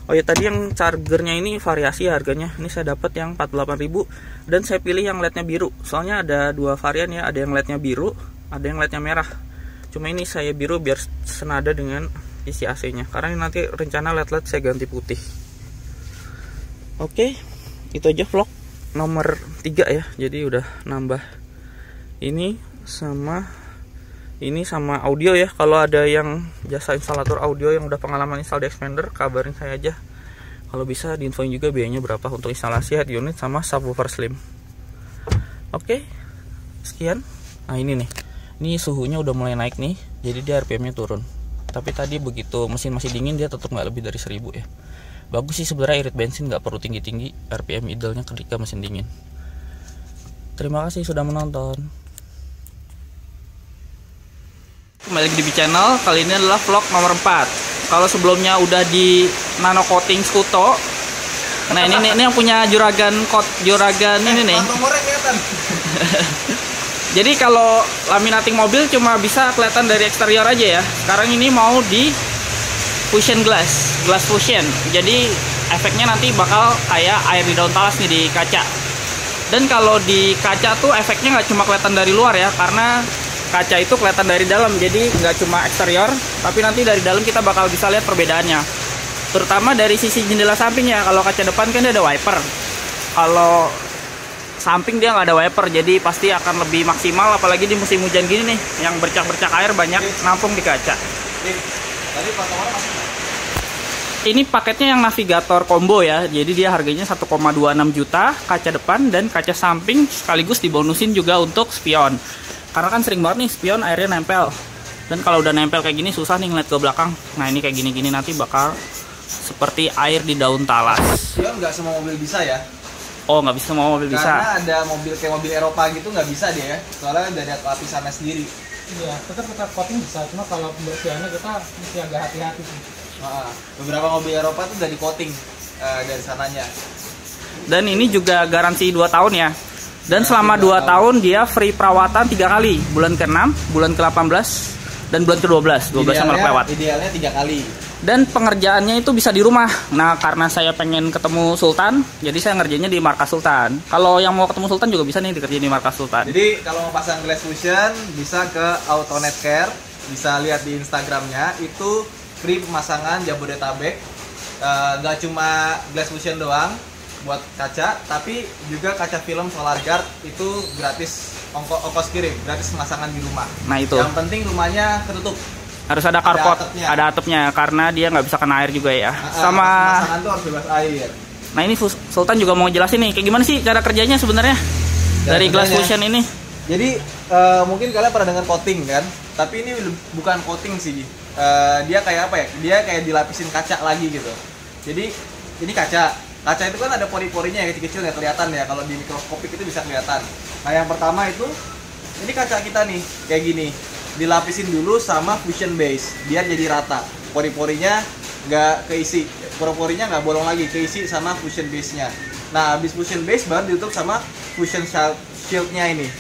Oh ya, tadi yang chargernya ini variasi harganya. Ini saya dapat yang 48.000 dan saya pilih yang LED-nya biru. Soalnya ada 2 varian ya, ada yang LED-nya biru, ada yang LED-nya merah. Cuma ini saya biru biar senada dengan isi AC-nya. Karena ini nanti rencana LED saya ganti putih. Oke, itu aja vlog nomor 3 ya. Jadi udah nambah ini sama Ini sama audio ya. Kalau ada yang jasa instalator audio yang udah pengalaman install di Xpander, kabarin saya aja. Kalau bisa diinfoin juga biayanya berapa untuk instalasi head unit sama subwoofer slim. Oke, sekian. Nah ini nih, ini suhunya udah mulai naik nih, jadi dia RPM-nya turun. Tapi tadi begitu mesin masih dingin dia tetap nggak lebih dari 1000 ya. Bagus sih sebenarnya, irit bensin nggak perlu tinggi-tinggi, RPM idealnya ketika mesin dingin. Terima kasih sudah menonton. Kembali lagi di channel, kali ini adalah vlog nomor 4. Kalau sebelumnya udah di nano coating Skuto. Nah ini yang punya juragan ini nih. Jadi kalau laminating mobil cuma bisa kelihatan dari eksterior aja ya. Sekarang ini mau di fusion glass fusion. Jadi efeknya nanti bakal kayak air di daun talas nih di kaca. Dan kalau di kaca tuh efeknya nggak cuma kelihatan dari luar ya, karena kaca itu kelihatan dari dalam. Jadi nggak cuma eksterior, tapi nanti dari dalam kita bakal bisa lihat perbedaannya. Terutama dari sisi jendela sampingnya. Kalau kaca depan kan dia ada wiper. Kalau samping dia nggak ada wiper, jadi pasti akan lebih maksimal, apalagi di musim hujan gini nih yang bercak-bercak air banyak nampung di kaca. Ini paketnya yang navigator combo ya, jadi dia harganya 1,26 juta, kaca depan dan kaca samping sekaligus dibonusin juga untuk spion. Karena kan sering banget nih spion airnya nempel, dan kalau udah nempel kayak gini susah nih ngeliat ke belakang. Nah ini kayak gini-gini nanti bakal seperti air di daun talas. Spion nggak semua mobil bisa ya. Oh nggak bisa, semua mobil bisa. Karena ada mobil kayak mobil Eropa gitu nggak bisa dia ya. Soalnya udah ada lapisannya sendiri. Iya, tetap kita coating bisa. Cuma kalau pembersihannya kita mesti agak hati-hati sih. Beberapa mobil Eropa tuh udah di coating dari sananya. Dan ini juga garansi 2 tahun ya. Dan selama 2 tahun dia free perawatan 3 kali. Bulan ke-6, bulan ke-18, dan bulan ke-12. 12 sama lewat. Idealnya 3 kali. Dan pengerjaannya itu bisa di rumah. Nah, karena saya pengen ketemu Sultan, jadi saya ngerjainnya di markas Sultan. Kalau yang mau ketemu Sultan juga bisa nih dikerjain di markas Sultan. Jadi kalau mau pasang glass fusion bisa ke Autonet Care, bisa lihat di Instagramnya. Itu free pemasangan Jabodetabek. Nggak cuma glass fusion doang buat kaca, tapi juga kaca film Solar Guard itu gratis, ongkos kirim, gratis pemasangan di rumah. Nah itu. Yang penting rumahnya ketutup. Harus ada carport, ada atapnya, karena dia nggak bisa kena air juga ya. Sama pemasangan tuh harus bebas air. Nah ini Sultan juga mau jelasin nih, kayak gimana sih cara kerjanya sebenarnya dari glass fusion ini? Jadi mungkin kalian pernah dengar coating kan, tapi ini bukan coating sih. Dia kayak apa ya? Dia kayak dilapisin kaca lagi gitu. Jadi ini kaca itu kan ada pori-porinya yang kecil-kecil nggak kelihatan ya. Kalau di mikroskopik itu bisa kelihatan. Nah yang pertama itu ini kaca kita nih kayak gini. Dilapisin dulu sama fusion base biar jadi rata, pori-porinya nggak keisi, pori-porinya nggak bolong lagi, keisi sama fusion base nya. Nah habis fusion base baru ditutup sama fusion shield-nya ini.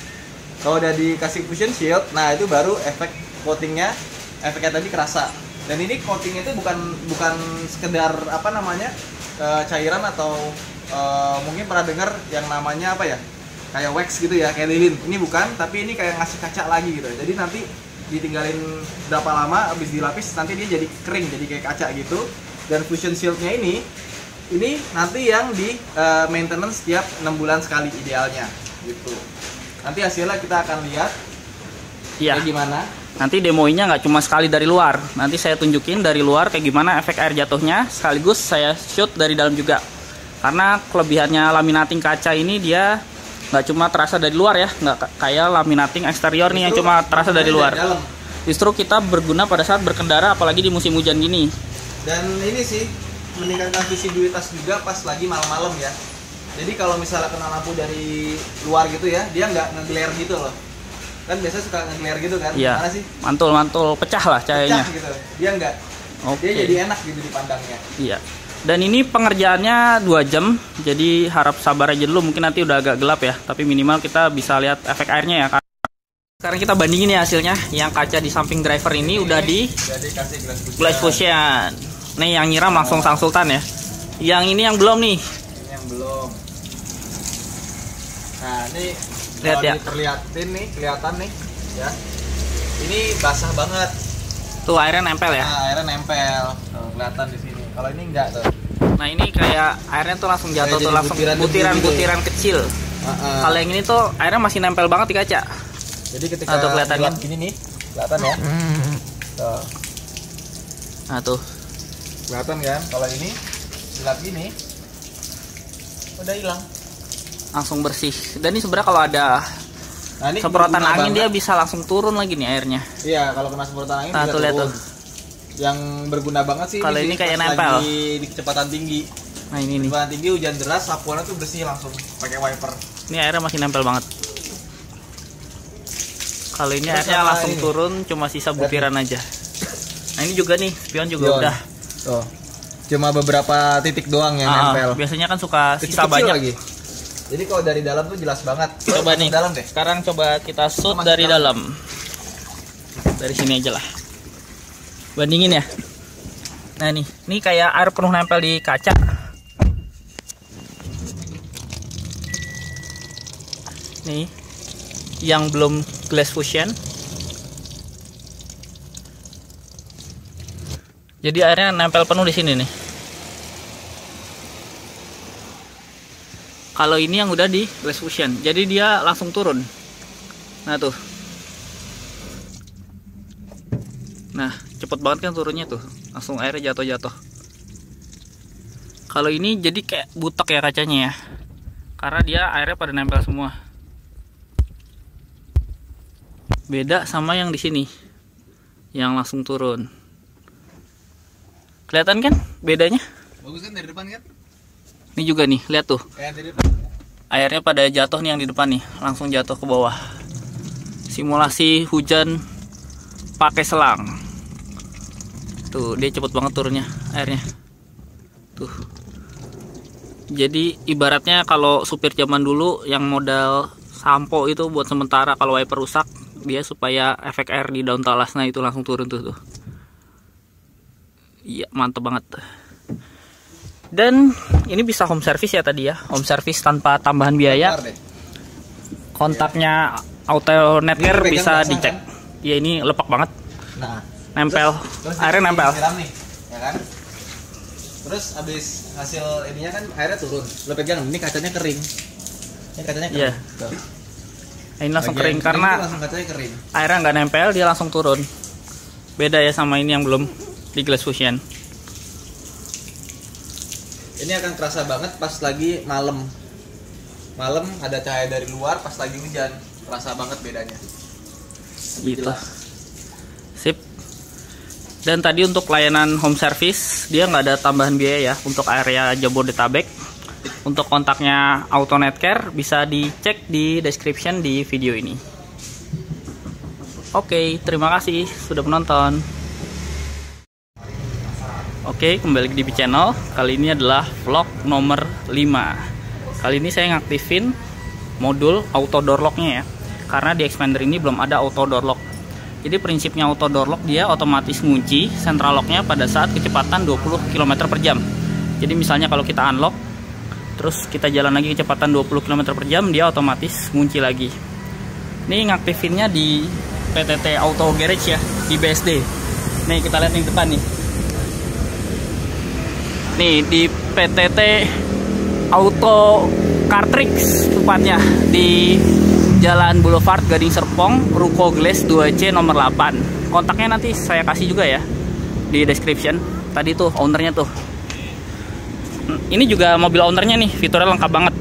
Kalau udah dikasih fusion shield, nah itu baru efek coatingnya, efeknya tadi kerasa. Dan ini coating itu bukan sekedar apa namanya cairan atau mungkin pernah dengar yang namanya apa ya, kayak wax gitu ya, kayak lilin. Ini bukan, tapi ini kayak ngasih kaca lagi gitu. Jadi nanti ditinggalin berapa lama, habis dilapis nanti dia jadi kering, jadi kayak kaca gitu. Dan fusion shieldnya ini nanti yang di maintenance setiap 6 bulan sekali idealnya gitu. Nanti hasilnya kita akan lihat kayak gimana. Nanti demoinnya nggak cuma sekali dari luar, nanti saya tunjukin dari luar kayak gimana efek air jatuhnya, sekaligus saya shoot dari dalam juga. Karena kelebihannya laminating kaca ini dia nggak cuma terasa dari luar ya, nggak kayak laminating eksterior nih yang cuma terasa dari luar. Justru kita berguna pada saat berkendara, apalagi di musim hujan gini. Dan ini sih meningkatkan visibilitas juga pas lagi malam-malam ya. Jadi kalau misalnya kena lampu dari luar gitu ya, dia nggak nge-glare gitu loh. Kan biasanya suka nge-glare gitu kan? Iya. Mana sih? Mantul pecah lah cahayanya. Pecah gitu. Dia nggak. Dia jadi enak gitu dipandangnya. Iya. Dan ini pengerjaannya 2 jam, jadi harap sabar aja dulu, mungkin nanti udah agak gelap ya, tapi minimal kita bisa lihat efek airnya ya. Sekarang kita bandingin ya hasilnya, yang kaca di samping driver ini udah dikasih glass fusion. Nih yang nyiram langsung Sang Sultan ya. Yang ini yang belum nih. Ini yang belum. Nah ini lihat ya. Kelihatan nih ya. Ini basah banget. Tuh airnya nempel ya. Nah, airnya nempel. Tuh, kelihatan di sini. Kalau ini enggak tuh. Nah ini kayak airnya tuh langsung jatuh tuh, langsung butiran-butiran kecil. Kalau yang ini tuh airnya masih nempel banget di kaca. Jadi ketika kelihatannya gini nih, Kelihatan ya? Tuh. Nah tuh, Kelihatan kan? Kalau ini dilap gini udah hilang. langsung bersih. Dan ini sebenarnya kalau ada Nah, ini semprotan berguna angin dia banget. bisa langsung turun lagi nih airnya. Iya, kalau kena semprotan angin Nah bisa tuh lihat turun. tuh. Yang berguna banget sih Kalau ini sih kayak pas nempel. lagi di kecepatan tinggi. Nah ini nih, Kecepatan tinggi hujan deras, sapuannya tuh bersih langsung pakai wiper. ini airnya masih nempel banget. Kalau ini Terus airnya sama langsung ini. turun, cuma sisa butiran aja. Nah ini juga nih, spion juga Spion. udah. Tuh. Cuma beberapa titik doang yang nempel. Biasanya kan suka sisa Kecil-kecil banyak. lagi. Jadi kalau dari dalam tuh jelas banget. Coba nih, Dalam deh. sekarang coba kita shoot Masuk dari dalam. dalam. Dari sini aja lah. Bandingin ya. Nah ini kayak air penuh nempel di kaca. Nih, yang belum glass fusion. Jadi airnya nempel penuh di sini nih. Kalau ini yang udah di glass fusion, jadi dia langsung turun. Nah tuh. Nah, cepet banget kan turunnya tuh. Langsung airnya jatuh-jatuh. Kalau ini jadi kayak butek ya kacanya ya. Karena dia airnya pada nempel semua. Beda sama yang di sini. Yang langsung turun. Kelihatan kan bedanya? Bagus kan dari depan kan? Ini juga nih, lihat tuh. Kayak dari depan. Airnya pada jatuh nih yang di depan nih, langsung jatuh ke bawah. Simulasi hujan pakai selang. Tuh, dia cepet banget turunnya airnya. Tuh. Jadi ibaratnya kalau supir zaman dulu yang modal sampo itu buat sementara kalau wiper rusak, dia supaya efek air di daun talasnya itu langsung turun tuh. Iya, mantep banget. Dan ini bisa home service ya tadi ya, home service tanpa tambahan biaya. Bentar deh. Kontaknya auto netgear Ini pegang bisa basah, dicek. Ya ini lepak banget, Nah, nempel, terus airnya nempel. disiram nih, ya kan? Terus habis hasil ininya kan airnya turun. Lo pegang, ini kacanya kering. Ini kacanya kering. Iya. Tuh. Nah, ini langsung Bagian kering itu karena langsung kacanya kering. airnya nggak nempel, dia langsung turun. Beda ya sama ini yang belum di glass fusion. Ini akan kerasa banget pas lagi malam. Malam ada cahaya dari luar, pas lagi hujan, kerasa banget bedanya. Gitu. Sip. Dan tadi untuk layanan home service dia nggak ada tambahan biaya ya untuk area Jabodetabek. Untuk kontaknya Auto Netcare bisa dicek di description di video ini. Oke, terima kasih sudah menonton. Oke, kembali lagi di channel. Kali ini adalah vlog nomor 5. Kali ini saya ngaktifin modul auto door lock-nya ya. Karena di Xpander ini belum ada auto door lock. Jadi prinsipnya auto door lock dia otomatis ngunci central lock-nya pada saat kecepatan 20 km per jam. Jadi misalnya kalau kita unlock, terus kita jalan lagi kecepatan 20 km per jam, dia otomatis ngunci lagi. Ini ngaktifinnya di PTT Auto Garage ya, di BSD. Nih kita lihat nih depan nih. Nih di PTT Auto Cartrix tepatnya di Jalan Boulevard Gading Serpong, Ruko Glass 2C nomor 8. Kontaknya nanti saya kasih juga ya di description. Tadi tuh ownernya tuh. Ini juga mobil ownernya nih, fiturnya lengkap banget.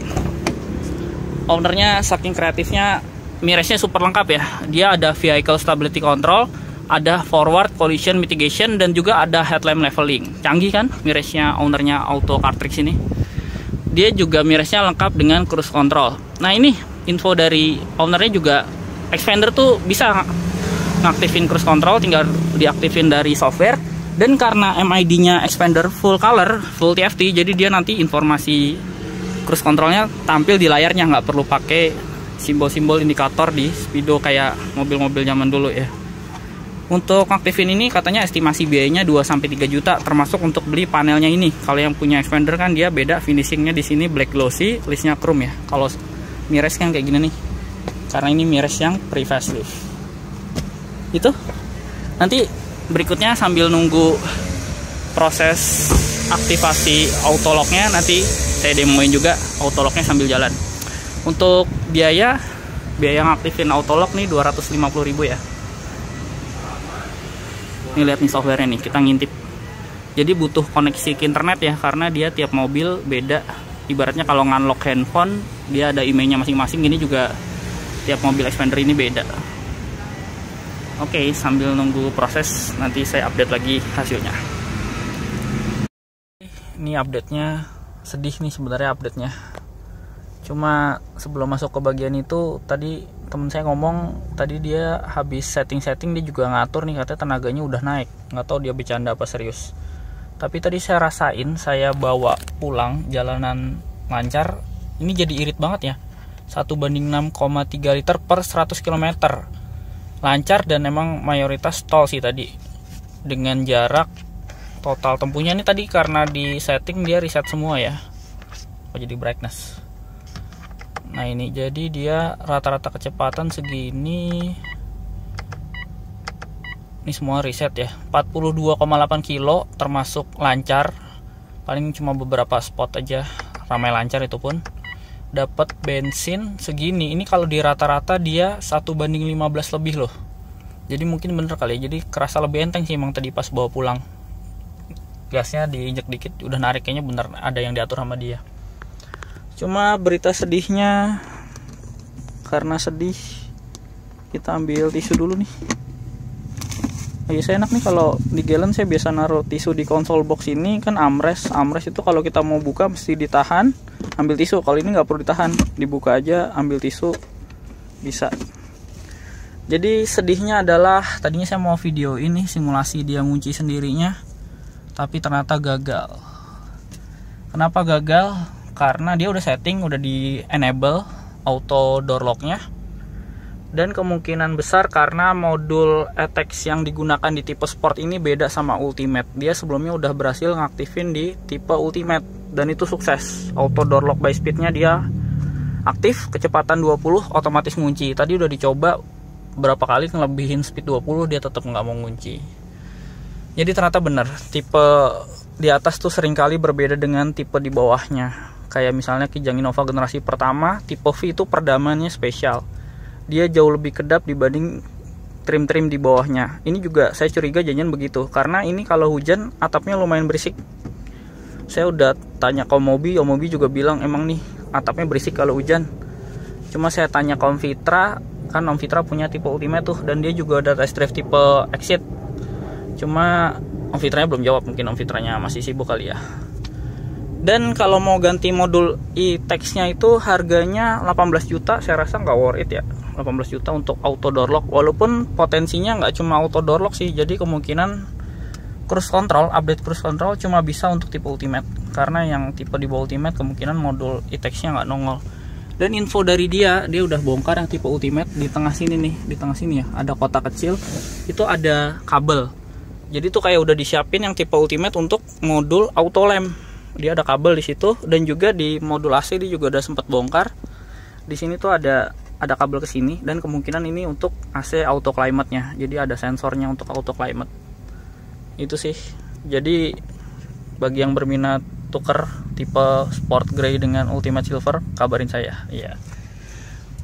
Ownernya saking kreatifnya, mirrornya super lengkap ya. Dia ada vehicle stability control, ada forward collision mitigation, dan juga ada headlamp leveling. Canggih kan mirrornya ownernya Auto Cartrix ini. Dia juga mirrornya lengkap dengan cruise control. Nah ini info dari ownernya juga, Xpander tuh bisa ngaktifin cruise control, tinggal diaktifin dari software. Dan karena MID-nya Xpander full color, full TFT, jadi dia nanti informasi cruise controlnya tampil di layarnya, nggak perlu pakai simbol-simbol indikator di speedo kayak mobil-mobil zaman dulu ya. Untuk aktifin ini katanya estimasi biayanya 2-3 juta, termasuk untuk beli panelnya ini. Kalau yang punya Xpander kan dia beda finishingnya, di sini black glossy, listnya chrome ya. Kalau mirrors kan kayak gini nih, karena ini mirrors yang pre-facelift. Itu nanti berikutnya sambil nunggu proses aktivasi autolocknya, nanti saya demoin juga autolocknya sambil jalan. Untuk biaya ngaktifin autolock nih 250.000 ya. Nih lihat nih softwarenya nih, kita ngintip. Jadi butuh koneksi ke internet ya, karena dia tiap mobil beda. Ibaratnya kalau ngunlock handphone, dia ada emailnya masing-masing. Ini juga tiap mobil Xpander ini beda. Oke, sambil nunggu proses, nanti saya update lagi hasilnya. Ini update-nya, sedih nih sebenarnya update-nya. Cuma sebelum masuk ke bagian itu, tadi temen saya ngomong, tadi dia habis setting-setting, dia juga ngatur nih, katanya tenaganya udah naik. Nggak tahu dia bercanda apa serius. Tapi tadi saya rasain, saya bawa pulang jalanan lancar, ini jadi irit banget ya. 1:6,3 liter per 100 km. Lancar dan emang mayoritas tol sih tadi. Dengan jarak total tempuhnya ini tadi karena di setting dia reset semua ya. Oh, jadi brightness. Nah ini jadi dia rata-rata kecepatan segini. Ini semua reset ya. 42,8 kilo termasuk lancar. Paling cuma beberapa spot aja ramai lancar, itu pun. Dapat bensin segini. Ini kalau di rata-rata dia 1:15 lebih loh. Jadi mungkin bener kali ya. Jadi kerasa lebih enteng sih emang tadi pas bawa pulang. Gasnya diinjek dikit udah narik, kayaknya bener ada yang diatur sama dia. Cuma berita sedihnya, karena sedih kita ambil tisu dulu nih. Oh iya, saya enak nih kalau di Galen saya biasa naruh tisu di konsol box ini kan armrest. Armrest itu kalau kita mau buka mesti ditahan, ambil tisu. Kalau ini nggak perlu ditahan, dibuka aja, ambil tisu, bisa. Jadi sedihnya adalah tadinya saya mau video ini simulasi dia ngunci sendirinya, tapi ternyata gagal. Kenapa gagal? Karena dia udah setting, udah di enable auto door lock-nya. Dan kemungkinan besar karena modul ATEX yang digunakan di tipe Sport ini beda sama Ultimate. Dia sebelumnya udah berhasil ngaktifin di tipe Ultimate dan itu sukses. Auto door lock by speed-nya dia aktif, kecepatan 20 otomatis ngunci. Tadi udah dicoba berapa kali ngelebihin speed 20, dia tetap nggak mau ngunci. Jadi ternyata benar, tipe di atas tuh seringkali berbeda dengan tipe di bawahnya. Kayak misalnya Kijang Innova generasi pertama, tipe V itu perdamannya spesial. Dia jauh lebih kedap dibanding trim-trim di bawahnya. Ini juga saya curiga jangan begitu, karena ini kalau hujan atapnya lumayan berisik. Saya udah tanya ke Om Mobi juga bilang emang nih atapnya berisik kalau hujan. Cuma saya tanya ke Om Fitra, kan Om Fitra punya tipe Ultimate tuh, dan dia juga ada test drive tipe Exit. Cuma Om Fitranya belum jawab, mungkin Om Fitranya masih sibuk kali ya. Dan kalau mau ganti modul e-Tex-nya itu harganya 18 juta, saya rasa nggak worth it ya. 18 juta untuk auto door lock, walaupun potensinya nggak cuma auto door lock sih. Jadi kemungkinan cruise control, update cruise control cuma bisa untuk tipe Ultimate, karena yang tipe di bawah Ultimate kemungkinan modul e-Tex-nya nggak nongol. Dan info dari dia udah bongkar yang tipe Ultimate. Di tengah sini nih, di tengah sini ya, ada kotak kecil, itu ada kabel. Jadi tuh kayak udah disiapin yang tipe Ultimate untuk modul auto lamp. Dia ada kabel di situ, dan juga di modul AC dia juga udah sempat bongkar. Di sini tuh ada kabel ke sini, dan kemungkinan ini untuk AC auto climate-nya. Jadi ada sensornya untuk auto climate. Itu sih. Jadi bagi yang berminat tuker tipe Sport Grey dengan Ultimate Silver, kabarin saya. Iya.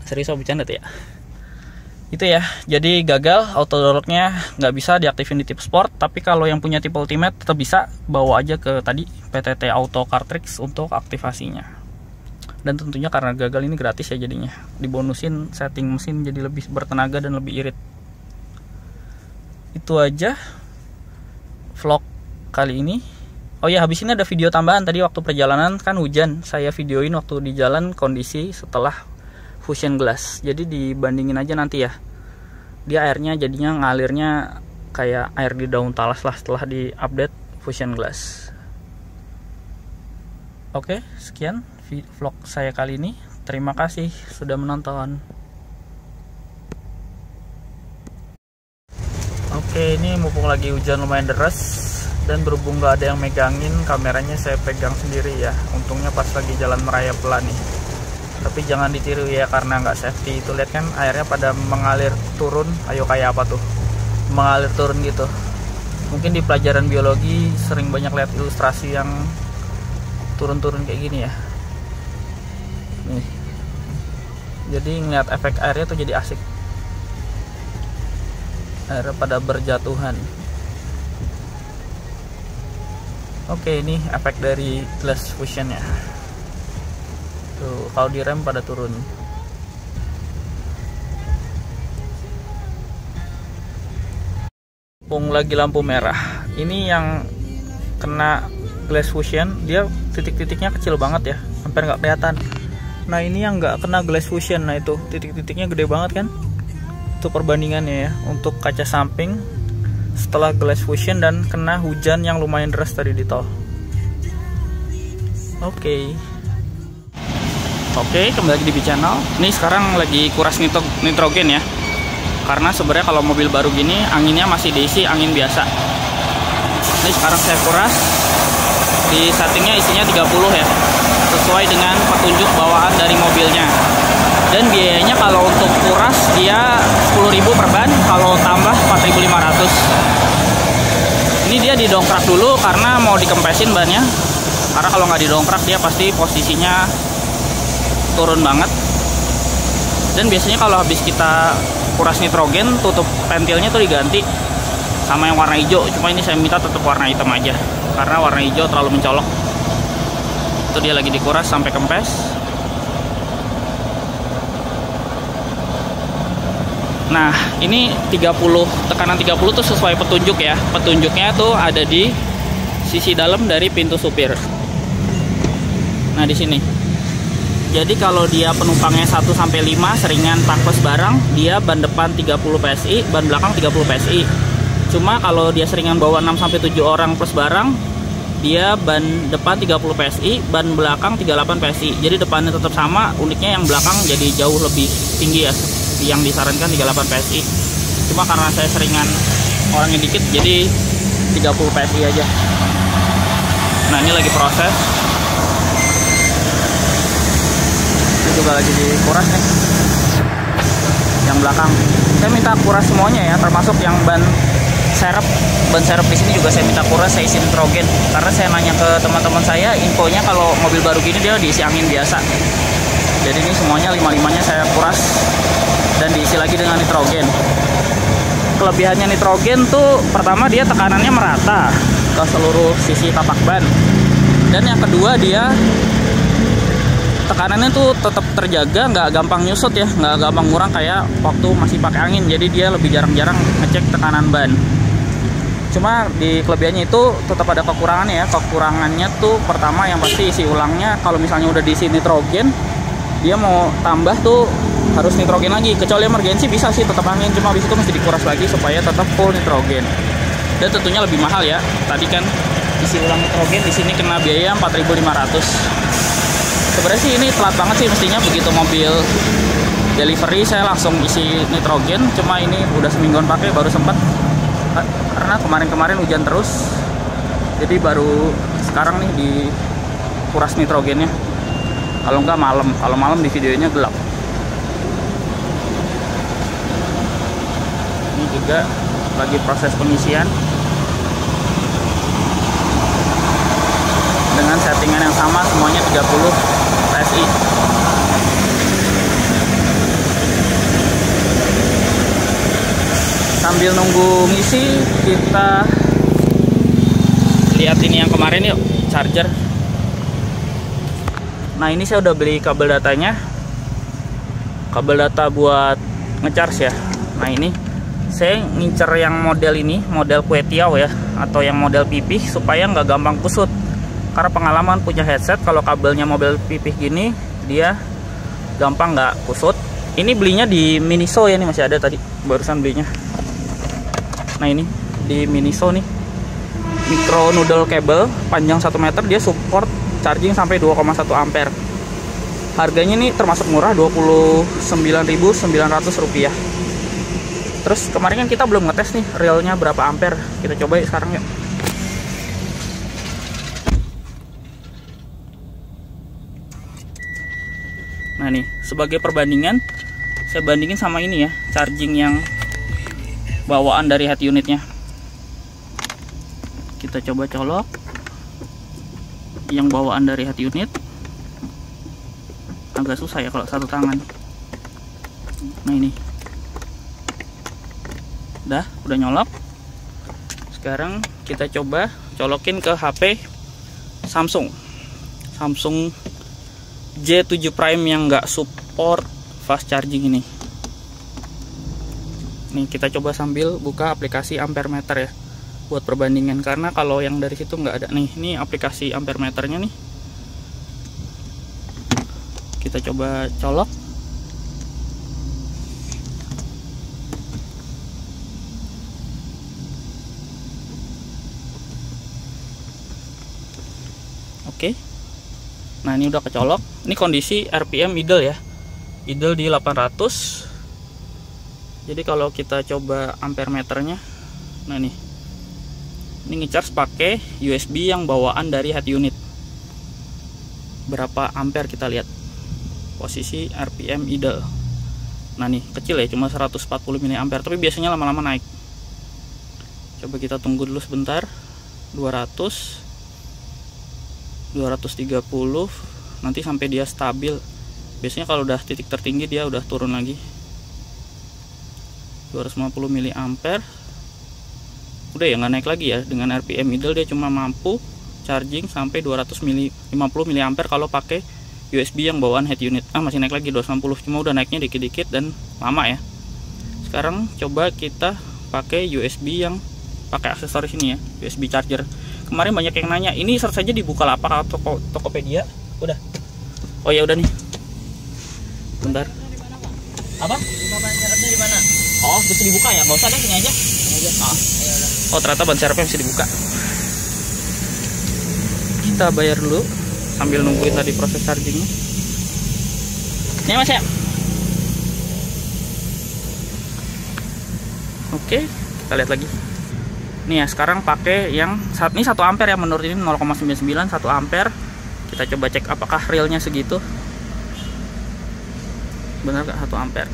Serius aku bercanda tuh ya. Itu ya, jadi gagal auto door lock-nya nggak bisa diaktifin di tipe Sport. Tapi kalau yang punya tipe Ultimate tetap bisa, bawa aja ke tadi PTT Auto Cartridge untuk aktivasinya. Dan tentunya karena gagal ini gratis ya, jadinya dibonusin setting mesin jadi lebih bertenaga dan lebih irit. Itu aja vlog kali ini. Oh ya, habis ini ada video tambahan. Tadi waktu perjalanan kan hujan, saya videoin waktu di jalan kondisi setelah Fusion Glass. Jadi dibandingin aja nanti ya, dia airnya jadinya ngalirnya kayak air di daun talas lah setelah di update Fusion Glass. Oke, sekian vlog saya kali ini. Terima kasih sudah menonton. Oke, ini mumpung lagi hujan lumayan deras, dan berhubung gak ada yang megangin, kameranya saya pegang sendiri ya. Untungnya pas lagi jalan meraya pelan nih. Tapi jangan ditiru ya, karena nggak safety. Itu lihat kan airnya pada mengalir turun. Ayo kayak apa tuh, mengalir turun gitu. Mungkin di pelajaran biologi sering banyak lihat ilustrasi yang turun-turun kayak gini ya. Nih, jadi ngeliat efek airnya tuh jadi asik. Airnya pada berjatuhan. Oke, ini efek dari glass fusion ya. Tuh, kalau di rem pada turun. Mumpung lagi lampu merah, ini yang kena glass fusion, dia titik-titiknya kecil banget ya, hampir nggak kelihatan. Nah ini yang nggak kena glass fusion, nah itu titik-titiknya gede banget kan. Itu perbandingannya ya, untuk kaca samping setelah glass fusion dan kena hujan yang lumayan deras tadi di tol. Oke, kembali lagi di B-Channel. Ini sekarang lagi kuras nitrogen ya. Karena sebenarnya kalau mobil baru gini anginnya masih diisi angin biasa. Ini sekarang saya kuras. Di settingnya isinya 30 ya, sesuai dengan petunjuk bawaan dari mobilnya. Dan biayanya kalau untuk kuras dia 10.000 per ban, kalau tambah 4.500. Ini dia didongkrak dulu karena mau dikempesin bannya. Karena kalau nggak didongkrak dia pasti posisinya turun banget. Dan biasanya kalau habis kita kuras nitrogen, tutup pentilnya tuh diganti sama yang warna hijau. Cuma ini saya minta tetap warna hitam aja, karena warna hijau terlalu mencolok. Itu dia lagi dikuras sampai kempes. Nah ini 30, tekanan 30 tuh sesuai petunjuk ya. Petunjuknya tuh ada di sisi dalam dari pintu supir. Nah di sini. Jadi kalau dia penumpangnya 1-5 seringan tak plus barang, dia ban depan 30 PSI, ban belakang 30 PSI. Cuma kalau dia seringan bawa 6-7 orang plus barang, dia ban depan 30 PSI, ban belakang 38 PSI. Jadi depannya tetap sama, uniknya yang belakang jadi jauh lebih tinggi ya. Yang disarankan 38 PSI. Cuma karena saya seringan orangnya dikit, jadi 30 PSI aja. Nah ini lagi proses. Juga lagi dikuras nih yang belakang. Saya minta kuras semuanya ya, termasuk yang ban serep di sini juga saya minta kuras, saya isi nitrogen. Karena saya nanya ke teman-teman saya, infonya kalau mobil baru gini dia diisi angin biasa. Jadi ini semuanya 5-5-nya saya kuras dan diisi lagi dengan nitrogen. Kelebihannya nitrogen tuh pertama dia tekanannya merata ke seluruh sisi tapak ban. Dan yang kedua dia tekanannya tuh tetap terjaga, nggak gampang nyusut ya, nggak gampang ngurang kayak waktu masih pakai angin. Jadi dia lebih jarang-jarang ngecek tekanan ban. Cuma di kelebihannya itu tetap ada kekurangannya ya. Kekurangannya tuh pertama yang pasti isi ulangnya. Kalau misalnya udah diisi nitrogen, dia mau tambah tuh harus nitrogen lagi. Kecuali emergensi bisa sih tetap angin, cuma habis itu mesti dikuras lagi supaya tetap full nitrogen. Dan tentunya lebih mahal ya. Tadi kan isi ulang nitrogen di sini kena biaya 4.500. Sebenarnya sih ini telat banget sih, mestinya begitu mobil delivery saya langsung isi nitrogen. Cuma ini udah semingguan pakai baru sempat, karena kemarin-kemarin hujan terus. Jadi baru sekarang nih dikuras nitrogennya. Kalau nggak malam, kalau malam di videonya gelap. Ini juga lagi proses pengisian dengan settingan yang sama, semuanya 30 PSI. Sambil nunggu ngisi, kita lihat ini yang kemarin yuk, charger. Nah ini saya udah beli kabel datanya, kabel data buat ngecharge ya. Nah ini saya ngincer yang model ini, model kue tiaw ya, atau yang model pipih supaya nggak gampang kusut. Karena pengalaman punya headset, kalau kabelnya mobil pipih gini dia gampang nggak kusut. Ini belinya di Miniso ya, nih masih ada tadi barusan belinya. Nah ini di Miniso nih, micro noodle cable panjang 1 meter, dia support charging sampai 2,1 ampere. Harganya nih termasuk murah, Rp29.900. Terus kemarin kan kita belum ngetes nih realnya berapa ampere, kita coba sekarang yuk. Nah nih, sebagai perbandingan saya bandingin sama ini ya, charging yang bawaan dari head unitnya. Kita coba colok yang bawaan dari head unit. Agak susah ya kalau satu tangan. Nah ini udah nyolok. Sekarang kita coba colokin ke HP Samsung J7 Prime yang nggak support fast charging ini. Nih kita coba sambil buka aplikasi ampere meter ya, buat perbandingan, karena kalau yang dari situ nggak ada. Nih, ini aplikasi ampere meternya nih. Kita coba colok. Oke. Nah, ini udah kecolok. Ini kondisi RPM idle ya. Idle di 800. Jadi kalau kita coba ampere meternya, nah nih. Ini ngecharge pakai USB yang bawaan dari head unit. Berapa ampere kita lihat. Posisi RPM idle. Nah nih, kecil ya, cuma 140 mA, tapi biasanya lama-lama naik. Coba kita tunggu dulu sebentar. 200, 230, nanti sampai dia stabil. Biasanya kalau udah titik tertinggi dia udah turun lagi. 250 mA. Udah ya, nggak naik lagi ya. Dengan RPM idle dia cuma mampu charging sampai 250 mA kalau pakai USB yang bawaan head unit. Masih naik lagi 260, cuma udah naiknya dikit-dikit dan lama ya. Sekarang coba kita pakai USB yang pakai aksesoris ini ya, USB charger. Kemarin banyak yang nanya, ini search saja di Bukalapak atau Tokopedia. Udah. Oh ya udah nih. Bentar. Apa? Serepnya di mana? Oh, bisa dibuka ya? Nggak usah deh, sini aja. Oh, ternyata ban serepnya bisa dibuka. Kita bayar dulu sambil nungguin tadi proses chargingnya. Ini Mas ya. Oke, kita lihat lagi. Nih ya, sekarang pakai yang ini 1 ampere ya, menurut ini 0,99 1 ampere. Kita coba cek apakah realnya segitu. Benar gak 1 ampere?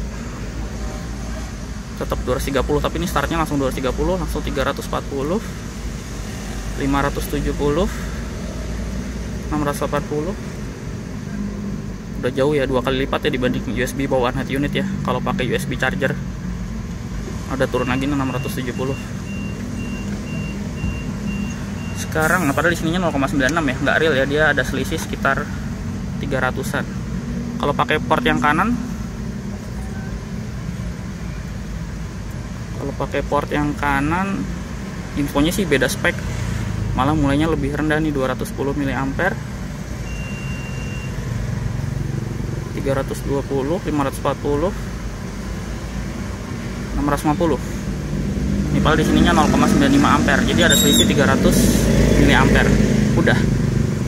Tetap 230, tapi ini startnya langsung 230, langsung 340, 570, 680. Udah jauh ya, 2 kali lipat ya dibanding USB bawaan head unit ya. Kalau pakai USB charger ada turun lagi 670. Sekarang, padahal di sininya 0,96 ya, nggak real ya, dia ada selisih sekitar 300-an. Kalau pakai port yang kanan, infonya sih beda spek, malah mulainya lebih rendah nih, 210 mA, 320, 540, 650. Ini padahal di sininya 0,95 ampere, jadi ada selisih 300 mA. Udah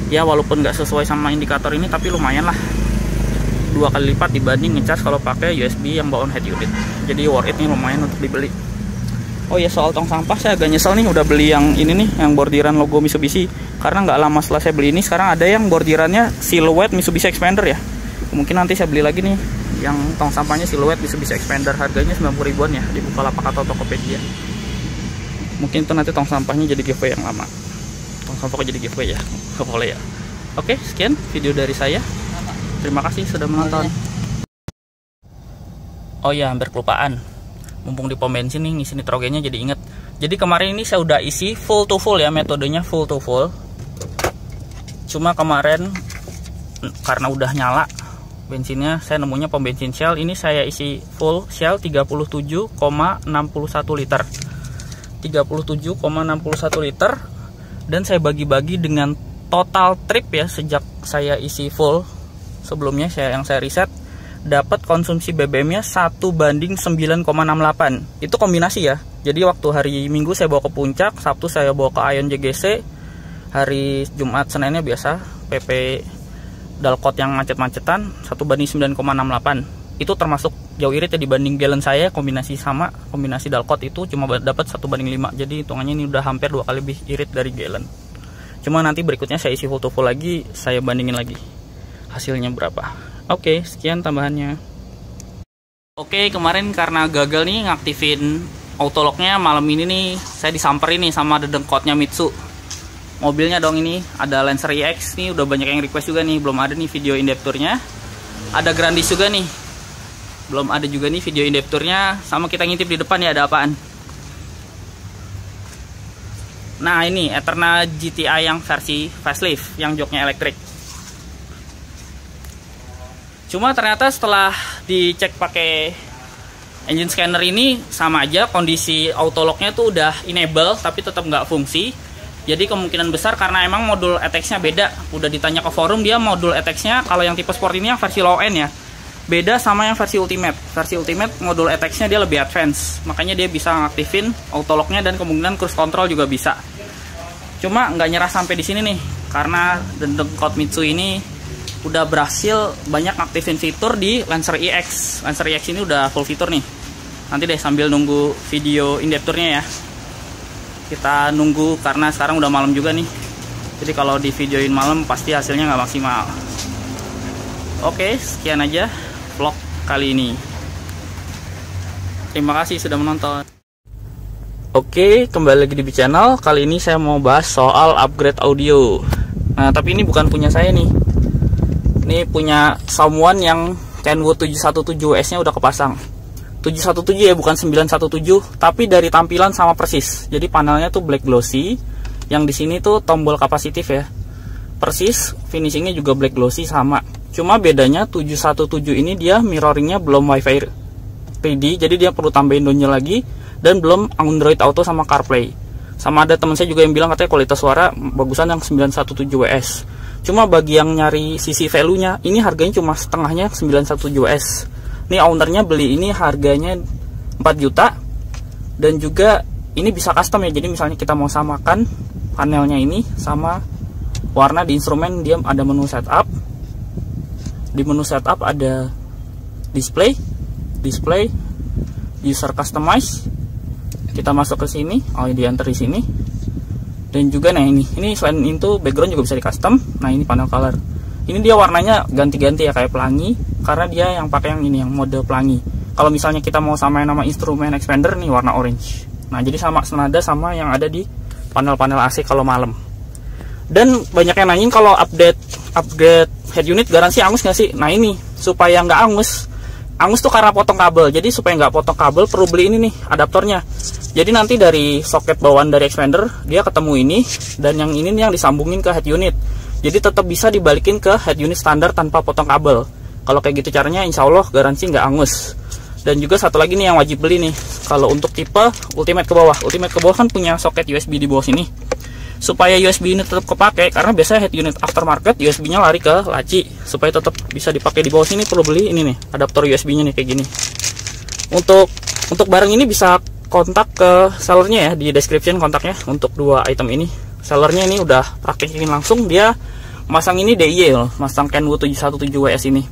ya, walaupun nggak sesuai sama indikator ini, tapi lumayan lah, 2 kali lipat dibanding ngecas kalau pakai USB yang bawaan head unit. Jadi worth it nih, lumayan untuk dibeli. Oh ya, soal tong sampah saya agak nyesel nih udah beli yang ini nih, yang bordiran logo Mitsubishi, karena nggak lama setelah saya beli ini sekarang ada yang bordirannya siluet Mitsubishi Xpander ya. Mungkin nanti saya beli lagi nih yang tong sampahnya siluet Mitsubishi Xpander, harganya 90 ribuan ya di Bukalapak atau Tokopedia. Mungkin itu nanti tong sampahnya jadi giveaway yang lama. Tong sampah jadi giveaway ya, nggak boleh ya. Oke, sekian video dari saya. Terima kasih sudah menonton. Oh ya, hampir kelupaan. Mumpung di pom bensin nih ngisi nitrogennya jadi inget. Jadi kemarin ini saya udah isi full to full ya, metodenya full to full. Cuma kemarin karena udah nyala bensinnya, saya nemunya pom bensin Shell. Ini saya isi full Shell 37,61 liter. 37,61 liter. Dan saya bagi-bagi dengan total trip ya, sejak saya isi full sebelumnya yang saya riset, dapat konsumsi BBM-nya 1:9,68. Itu kombinasi ya. Jadi waktu hari Minggu saya bawa ke Puncak, Sabtu saya bawa ke Ion JGC, hari Jumat Seninnya biasa PP Dalkot yang macet-macetan 1:9,68. Itu termasuk jauh irit ya dibanding gallon saya kombinasi Dalkot itu cuma dapat 1:5. Jadi hitungannya ini udah hampir 2 kali lebih irit dari gallon. Cuma nanti berikutnya saya isi full to full lagi, saya bandingin lagi hasilnya berapa. Oke, sekian tambahannya. Oke, kemarin karena gagal nih ngaktifin autolocknya, malam ini nih saya disamperin nih sama dedengkotnya Mitsu. Mobilnya dong, ini ada Lancer EX nih, udah banyak yang request juga nih, belum ada nih video in-depth tournya. Ada Grandis juga nih, belum ada juga nih video in-depth tournya. Sama kita ngintip di depan ya ada apaan. Nah ini Eterna GTI yang versi facelift, yang joknya elektrik. Cuma ternyata setelah dicek pakai engine scanner ini sama aja, kondisi autolocknya tuh udah enable tapi tetap nggak fungsi. Jadi kemungkinan besar karena emang modul ETX-nya beda. Udah ditanya ke forum, dia modul ETX-nya kalau yang tipe sport ini yang versi low end ya, beda sama yang versi ultimate. Versi ultimate modul ETX-nya dia lebih advance, makanya dia bisa ngaktifin autolocknya dan kemungkinan cruise control juga bisa. Cuma nggak nyerah sampai di sini nih, karena Dendeng Komatsu ini udah berhasil banyak aktifin fitur di Lancer EX. Lancer EX ini udah full fitur nih. Nanti deh sambil nunggu video in-depth tournya ya, kita nunggu karena sekarang udah malam juga nih. Jadi kalau di videoin malam pasti hasilnya nggak maksimal. Oke, sekian aja vlog kali ini. Terima kasih sudah menonton. Oke, kembali lagi di channel. Kali ini saya mau bahas soal upgrade audio. Nah, tapi ini bukan punya saya nih. Ini punya someone yang Kenwood 717WS nya udah kepasang. 717 ya, bukan 917, tapi dari tampilan sama persis. Jadi panelnya tuh black glossy, yang di sini tuh tombol kapasitif ya. Persis, finishingnya juga black glossy sama. Cuma bedanya 717 ini dia mirroringnya belum Wi-Fi ready, jadi dia perlu tambahin dongle lagi, dan belum Android Auto sama CarPlay. Sama ada teman saya juga yang bilang katanya kualitas suara bagusan yang 917WS. Cuma bagi yang nyari sisi value-nya, ini harganya cuma setengahnya 917WS. Ini ownernya beli ini harganya 4 juta. Dan juga ini bisa custom ya. Jadi misalnya kita mau samakan panelnya ini sama warna di instrumen, dia ada menu setup. Di menu setup ada display, user customize. Kita masuk ke sini, di enter di sini. Dan juga nah ini selain itu background juga bisa di custom. Nah ini panel color, ini dia warnanya ganti-ganti ya, kayak pelangi, karena dia yang pakai yang ini, yang mode pelangi. Kalau misalnya kita mau samain nama instrumen expander nih warna orange. Nah jadi sama senada sama yang ada di panel-panel AC kalau malam. Dan banyak yang nanyain kalau upgrade head unit garansi angus nggak sih? Nah ini supaya nggak angus tuh karena potong kabel. Jadi supaya nggak potong kabel perlu beli ini nih adaptornya. Jadi nanti dari soket bawaan dari expander dia ketemu ini, dan yang ini nih yang disambungin ke head unit. Jadi tetap bisa dibalikin ke head unit standar tanpa potong kabel. Kalau kayak gitu caranya, insya Allah garansi nggak angus. Dan juga satu lagi nih yang wajib beli nih, kalau untuk tipe ultimate ke bawah. Ultimate ke bawah kan punya soket USB di bawah sini. Supaya USB ini tetap kepake, karena biasanya head unit aftermarket USB-nya lari ke laci. Supaya tetap bisa dipakai di bawah sini perlu beli ini nih, adaptor USB-nya nih kayak gini. Untuk barang ini bisa kontak ke sellernya ya, di description kontaknya untuk dua item ini. Sellernya ini udah praktekin langsung, dia masang ini DIY loh, masang Kenwood 717WS ini.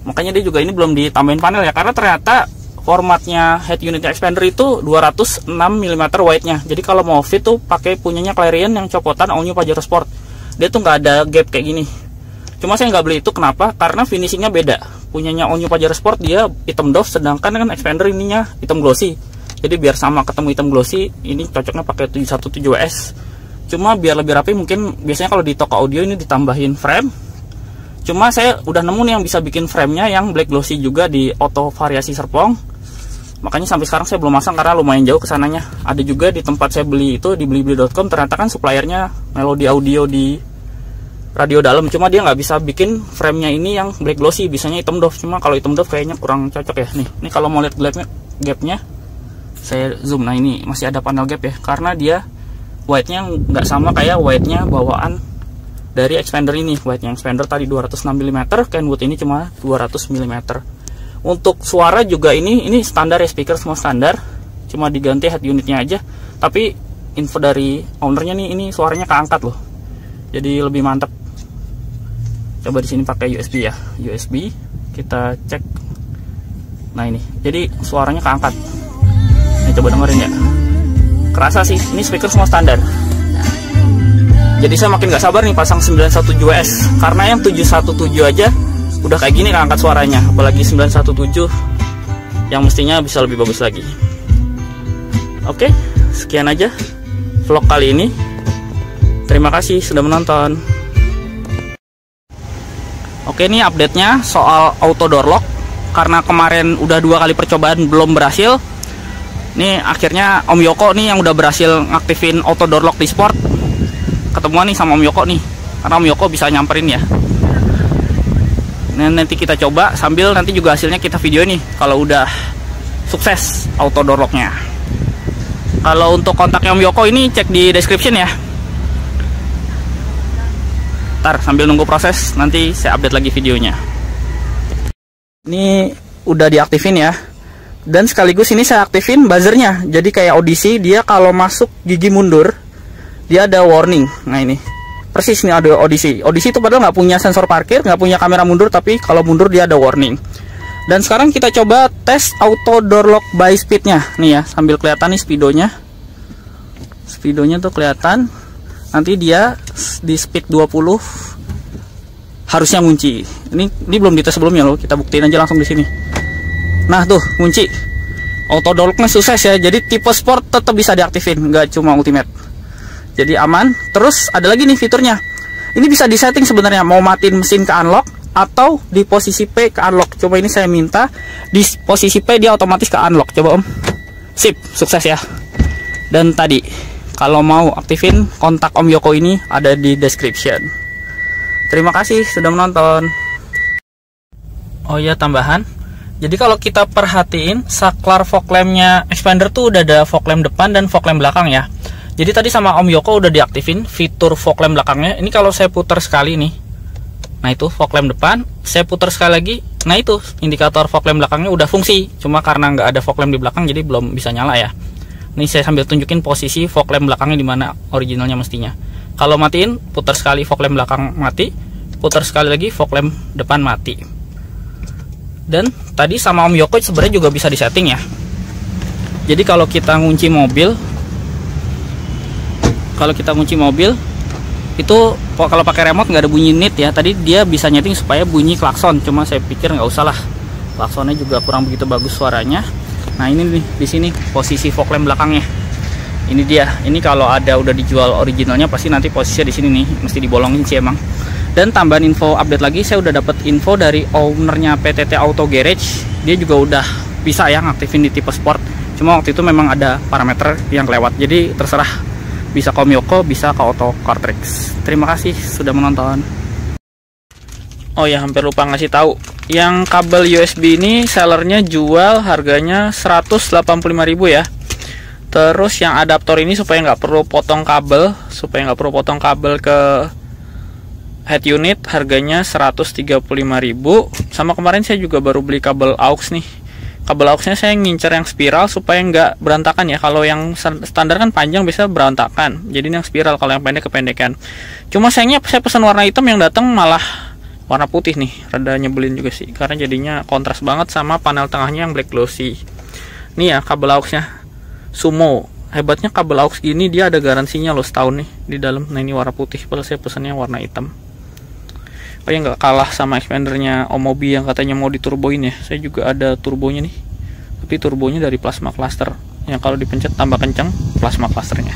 Makanya dia juga ini belum ditambahin panel ya, karena ternyata formatnya head unit expander itu 206 mm wide-nya. Jadi kalau mau fit tuh pakai punyanya Clarion yang copotan All New Pajero Sport. Dia tuh nggak ada gap kayak gini. Cuma saya nggak beli itu kenapa? Karena finishingnya beda. Punyanya All New Pajero Sport dia hitam doff, sedangkan kan expander ininya hitam glossy. Jadi biar sama ketemu hitam glossy, ini cocoknya pakai 717WS. Cuma biar lebih rapi, mungkin biasanya kalau di toko audio ini ditambahin frame. Cuma saya udah nemu nih yang bisa bikin framenya yang black glossy juga di auto variasi Serpong. Makanya sampai sekarang saya belum masang karena lumayan jauh kesananya. Ada juga di tempat saya beli itu di blibli.com, ternyata kan suppliernya Melody Audio di radio dalam. Cuma dia nggak bisa bikin framenya ini yang black glossy, bisanya hitam doff. Cuma kalau hitam doff kayaknya kurang cocok ya. Nih kalau mau lihat gapnya, saya zoom. Nah ini masih ada panel gap ya, karena dia wide-nya nggak sama kayak wide-nya bawaan dari expander ini. Wide-nya expander tadi 206 mm, Kenwood ini cuma 200 mm. Untuk suara juga ini standar ya, speaker semua standar, cuma diganti head unitnya aja. Tapi info dari ownernya nih, ini suaranya keangkat loh, jadi lebih mantap. Coba di sini pakai USB ya, USB kita cek. Nah ini, jadi suaranya keangkat. Coba dengerin ya, kerasa sih. Ini speaker semua standar. Jadi saya makin gak sabar nih pasang 917WS, karena yang 717 aja udah kayak gini keangkat suaranya, apalagi 917 yang mestinya bisa lebih bagus lagi. Oke, sekian aja vlog kali ini. Terima kasih sudah menonton. Oke, ini update-nya soal auto door lock. Karena kemarin udah 2 kali percobaan belum berhasil, Ini akhirnya Om Yoko nih yang udah berhasil ngaktifin auto door lock di sport. Ketemuan nih sama Om Yoko nih, karena Om Yoko bisa nyamperin ya. Nah, nanti kita coba sambil nanti juga hasilnya kita video nih kalau udah sukses auto door locknya. Kalau untuk kontaknya Om Yoko ini cek di description ya. Ntar sambil nunggu proses nanti saya update lagi videonya. Ini udah diaktifin ya. Dan sekaligus ini saya aktifin buzzernya. Jadi kayak audisi, dia kalau masuk gigi mundur dia ada warning. Nah ini persis nih ada audisi. Audisi itu padahal nggak punya sensor parkir, nggak punya kamera mundur, tapi kalau mundur dia ada warning. Dan sekarang kita coba tes auto door lock by speednya. Nih ya, sambil kelihatan nih speedonya. Speedonya tuh kelihatan. Nanti dia di speed 20 harusnya ngunci. Ini belum dites sebelumnya loh. Kita buktiin aja langsung di sini. Nah tuh kunci auto door locknya sukses ya. Jadi tipe sport tetap bisa diaktifin, nggak cuma ultimate. Jadi aman. Terus ada lagi nih fiturnya. Ini bisa disetting sebenarnya mau matiin mesin ke unlock atau di posisi P ke unlock. Coba ini saya minta di posisi P dia otomatis ke unlock. Coba Om. Sip, sukses ya. Dan tadi kalau mau aktifin kontak Om Yoko ini ada di description. Terima kasih sudah menonton. Oh ya, tambahan. Jadi kalau kita perhatiin saklar fog lampnya Xpander tuh udah ada fog lamp depan dan fog lamp belakang ya. Jadi tadi sama Om Yoko udah diaktifin fitur fog lamp belakangnya. Ini kalau saya putar sekali nih, nah itu fog lamp depan. Saya putar sekali lagi, nah itu indikator fog lamp belakangnya udah fungsi. Cuma karena nggak ada fog lamp di belakang jadi belum bisa nyala ya. Ini saya sambil tunjukin posisi fog lamp belakangnya di mana originalnya mestinya. Kalau matiin, putar sekali fog lamp belakang mati, putar sekali lagi fog lamp depan mati. Dan tadi sama Om Yoko sebenarnya juga bisa disetting ya. Jadi kalau kita ngunci mobil, itu kalau pakai remote nggak ada bunyi nit ya. Tadi dia bisa nyeting supaya bunyi klakson, cuma saya pikir nggak usah lah. Klaksonnya juga kurang begitu bagus suaranya. Nah ini nih di sini posisi fog lamp belakangnya. Ini dia. Ini kalau ada udah dijual originalnya pasti nanti posisinya di sini nih, mesti dibolongin sih emang. Dan tambahan info update lagi, saya udah dapat info dari ownernya PTT Auto Garage. Dia juga udah bisa ya ngaktifin di tipe sport. Cuma waktu itu memang ada parameter yang kelewat. Jadi terserah, bisa ke Om Yoko, bisa ke Auto Cartrix. Terima kasih sudah menonton. Oh ya, hampir lupa ngasih tahu. Yang kabel USB ini sellernya jual harganya 185.000 ya. Terus yang adaptor ini supaya nggak perlu potong kabel, ke head unit harganya 135.000. Sama kemarin saya juga baru beli kabel aux nih. Kabel auxnya saya ngincer yang spiral supaya nggak berantakan ya. Kalau yang standar kan panjang biasa berantakan. Jadi yang spiral, kalau yang pendek kependekan. Cuma sayangnya saya pesan warna hitam, yang datang malah warna putih nih. Rada nyebelin juga sih karena jadinya kontras banget sama panel tengahnya yang black glossy. Nih ya kabel auxnya Sumo. Hebatnya kabel aux gini dia ada garansinya loh setahun nih di dalam. Nah ini warna putih, padahal saya pesannya warna hitam. Oh ya, nggak kalah sama expandernya Omobi yang katanya mau diturboin ya. Saya juga ada turbonya nih, tapi turbonya dari plasma cluster yang kalau dipencet tambah kencang plasma clusternya.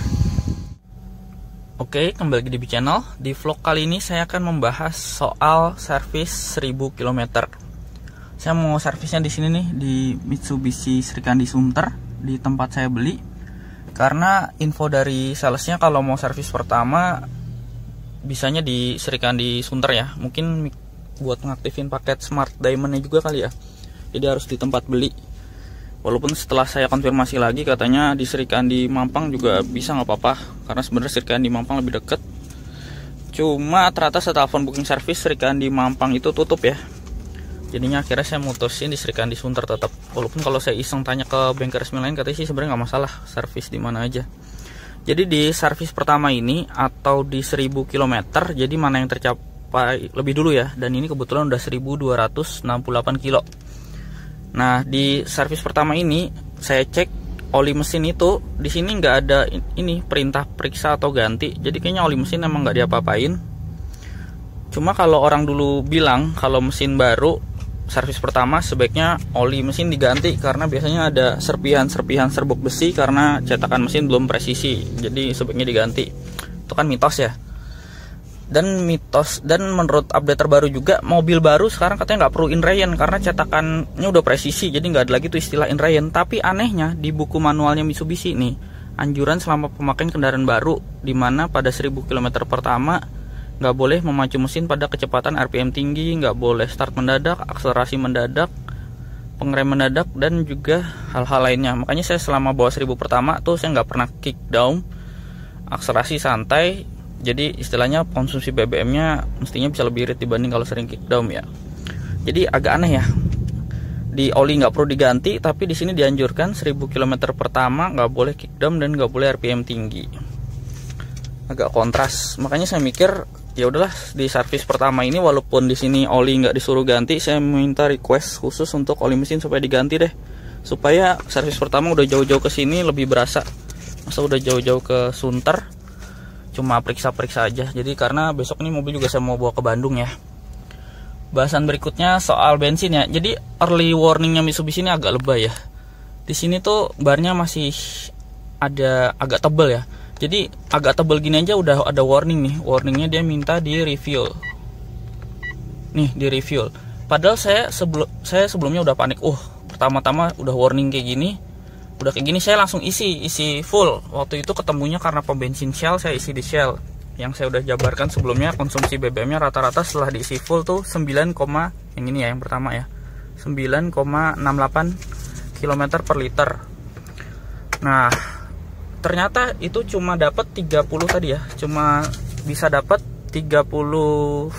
Oke, kembali lagi di channel. Di vlog kali ini saya akan membahas soal servis 1000 km. Saya mau servisnya di sini nih, di Mitsubishi Srikandi Sunter, di tempat saya beli. Karena info dari salesnya kalau mau servis pertama bisanya di Srikandi Sunter ya. Mungkin buat ngaktifin paket Smart Diamond-nya juga kali ya. Jadi harus di tempat beli. Walaupun setelah saya konfirmasi lagi katanya di Srikandi Mampang juga bisa nggak apa-apa. Karena sebenarnya Srikandi Mampang lebih deket. Cuma ternyata setelah telepon booking service Srikandi Mampang itu tutup ya. Jadinya akhirnya saya mutusin di Srikandi Sunter tetap. Walaupun kalau saya iseng tanya ke bengkel resmi lain katanya sih sebenarnya nggak masalah servis di mana aja. Jadi di servis pertama ini atau di 1000 km, jadi mana yang tercapai lebih dulu ya. Dan ini kebetulan udah 1268 kilo. Nah di servis pertama ini saya cek oli mesin itu di sini nggak ada ini perintah periksa atau ganti. Jadi kayaknya oli mesin emang nggak diapa-apain. Cuma kalau orang dulu bilang kalau mesin baru servis pertama sebaiknya oli mesin diganti karena biasanya ada serpihan serbuk besi karena cetakan mesin belum presisi, jadi sebaiknya diganti. Itu kan mitos ya. Dan mitos, dan menurut update terbaru juga, mobil baru sekarang katanya nggak perlu inrayon karena cetakannya udah presisi, jadi nggak ada lagi tuh istilah inrayon. Tapi anehnya di buku manualnya Mitsubishi nih, anjuran selama pemakaian kendaraan baru, dimana pada 1000 km pertama nggak boleh memacu mesin pada kecepatan RPM tinggi, nggak boleh start mendadak, akselerasi mendadak, pengerem mendadak, dan juga hal-hal lainnya. Makanya saya selama bawa 1000 pertama tuh saya nggak pernah kick down, akselerasi santai. Jadi istilahnya konsumsi BBM-nya mestinya bisa lebih irit dibanding kalau sering kick down ya. Jadi agak aneh ya. Di oli nggak perlu diganti, tapi di sini dianjurkan 1000 km pertama nggak boleh kick down dan nggak boleh RPM tinggi. Agak kontras. Makanya saya mikir ya udahlah, di servis pertama ini walaupun di sini oli nggak disuruh ganti, saya minta request khusus untuk oli mesin supaya diganti deh. Supaya servis pertama udah jauh-jauh ke sini lebih berasa. Masa udah jauh-jauh ke Sunter cuma periksa-periksa aja. Jadi karena besok ini mobil juga saya mau bawa ke Bandung ya. Bahasan berikutnya soal bensin ya. Jadi early warningnya Mitsubishi ini agak lebay ya. Di sini tuh barnya masih ada agak tebel ya. Jadi agak tebel gini aja udah ada warning nih. Warningnya dia minta di refuel. Nih di refuel. Padahal saya sebelumnya udah panik. Pertama-tama udah warning kayak gini. Udah kayak gini saya langsung isi full. Waktu itu ketemunya karena pom bensin Shell, saya isi di Shell. Yang saya udah jabarkan sebelumnya, konsumsi BBM-nya rata-rata setelah diisi full tuh 9, yang ini ya, yang pertama ya, 9,68 km per liter. Nah, ternyata itu cuma dapat 30 tadi ya, cuma bisa dapat 37,1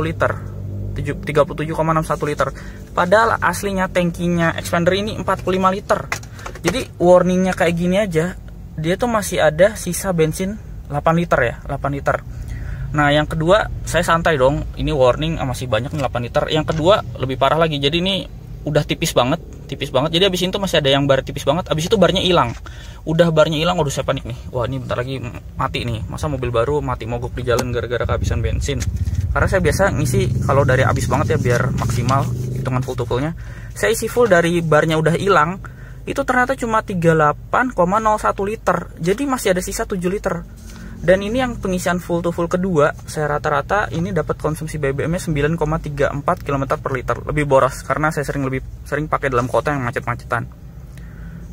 liter. 37,61 liter. Padahal aslinya tangkinya Xpander ini 45 liter. Jadi warningnya kayak gini aja, dia tuh masih ada sisa bensin 8 liter ya, 8 liter. Nah yang kedua, saya santai dong, ini warning masih banyak nih 8 liter. Yang kedua lebih parah lagi, jadi ini udah tipis banget. Jadi abis itu masih ada yang bar tipis banget, abis itu barnya hilang. Udah barnya hilang, waduh saya panik nih. Wah ini bentar lagi mati nih, masa mobil baru mati mogok di jalan gara-gara kehabisan bensin. Karena saya biasa ngisi kalau dari habis banget ya biar maksimal hitungan full to fullnya. Saya isi full dari barnya udah hilang, itu ternyata cuma 38,01 liter. Jadi masih ada sisa 7 liter. Dan ini yang pengisian full to full kedua, saya rata-rata ini dapat konsumsi BBM-nya 9,34 km per liter. Lebih boros karena saya sering pakai dalam kota yang macet-macetan.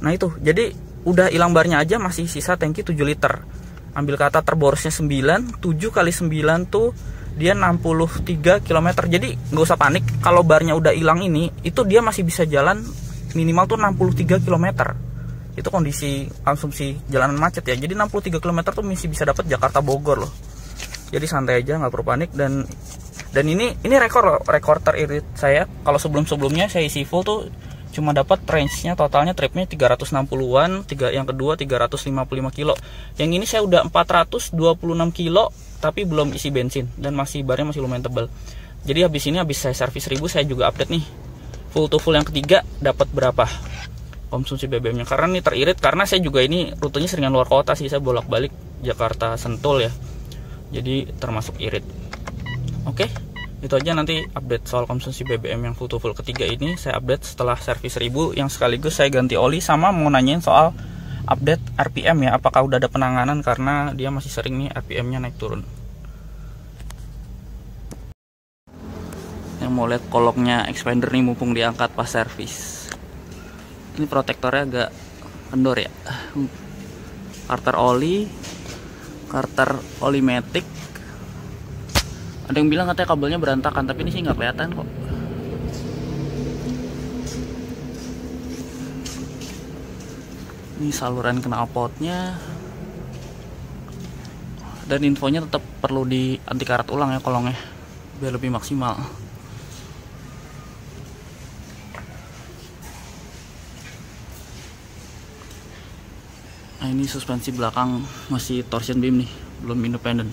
Nah itu, jadi udah hilang barnya aja masih sisa tangki 7 liter. Ambil kata terborosnya 9, 7 kali 9 tuh dia 63 km. Jadi nggak usah panik, kalau barnya udah hilang ini, itu dia masih bisa jalan minimal tuh 63 km. Itu kondisi konsumsi jalanan macet ya. Jadi 63 km tuh masih bisa dapat Jakarta Bogor loh. Jadi santai aja, nggak perlu panik. Dan ini rekor teririt saya. Kalau sebelumnya saya isi full tuh cuma dapat range-nya totalnya tripnya 360-an, yang kedua 355 kilo. Yang ini saya udah 426 kilo tapi belum isi bensin dan barnya masih lumayan tebal. Jadi habis saya servis 1000 saya juga update nih. Full to full yang ketiga dapat berapa konsumsi BBM-nya. Karena ini teririt karena saya juga ini rutenya seringan luar kota sih, saya bolak-balik Jakarta Sentul ya. Jadi termasuk irit. Oke. Itu aja, nanti update soal konsumsi BBM yang full to full ketiga ini saya update setelah servis 1000 yang sekaligus saya ganti oli, sama mau nanyain soal update RPM ya, apakah udah ada penanganan karena dia masih sering nih RPM-nya naik turun. Yang mau lihat kolongnya Xpander nih mumpung diangkat pas servis. Ini protektornya agak kendor ya. Karter oli matic. Ada yang bilang katanya kabelnya berantakan, tapi ini sih nggak kelihatan kok. Ini saluran knalpotnya. Dan infonya tetap perlu di anti karat ulang ya kolongnya, biar lebih maksimal. Nah ini suspensi belakang masih torsion beam nih, belum independen.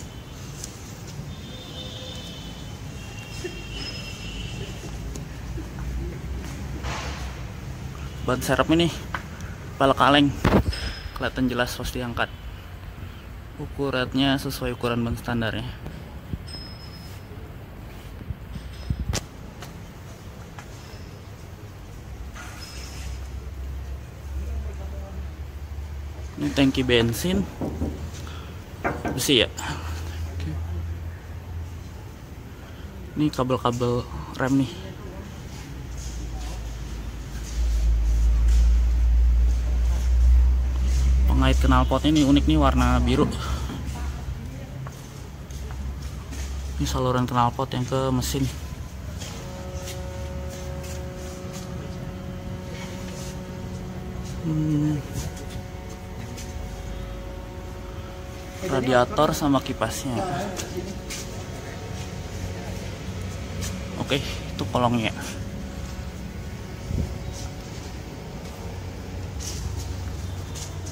Ban serep ini kepala kaleng, kelihatan jelas pas diangkat. Ukurannya sesuai ukuran ban standarnya. Ini tangki bensin besi ya. Oke. Ini kabel-kabel rem nih. Pengait knalpot ini unik nih, warna biru. Ini saluran knalpot yang ke mesin. Radiator sama kipasnya. Oke, itu kolongnya.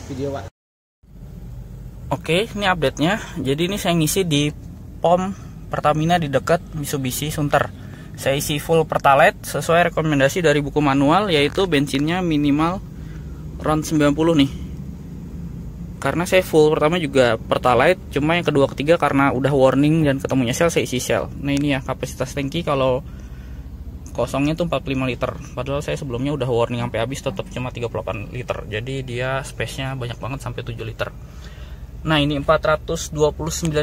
Video, Pak. Oke, ini update-nya. Jadi ini saya ngisi di pom Pertamina di dekat Mitsubishi Sunter. Saya isi full Pertalite sesuai rekomendasi dari buku manual, yaitu bensinnya minimal round 90 nih. Karena saya full pertama juga Pertalite, cuma yang kedua ketiga karena udah warning dan ketemunya Shell, saya isi Shell. Nah ini ya kapasitas tangki, kalau kosongnya tuh 45 liter. Padahal saya sebelumnya udah warning sampai habis tetap cuma 38 liter. Jadi dia space-nya banyak banget sampai 7 liter. Nah ini 429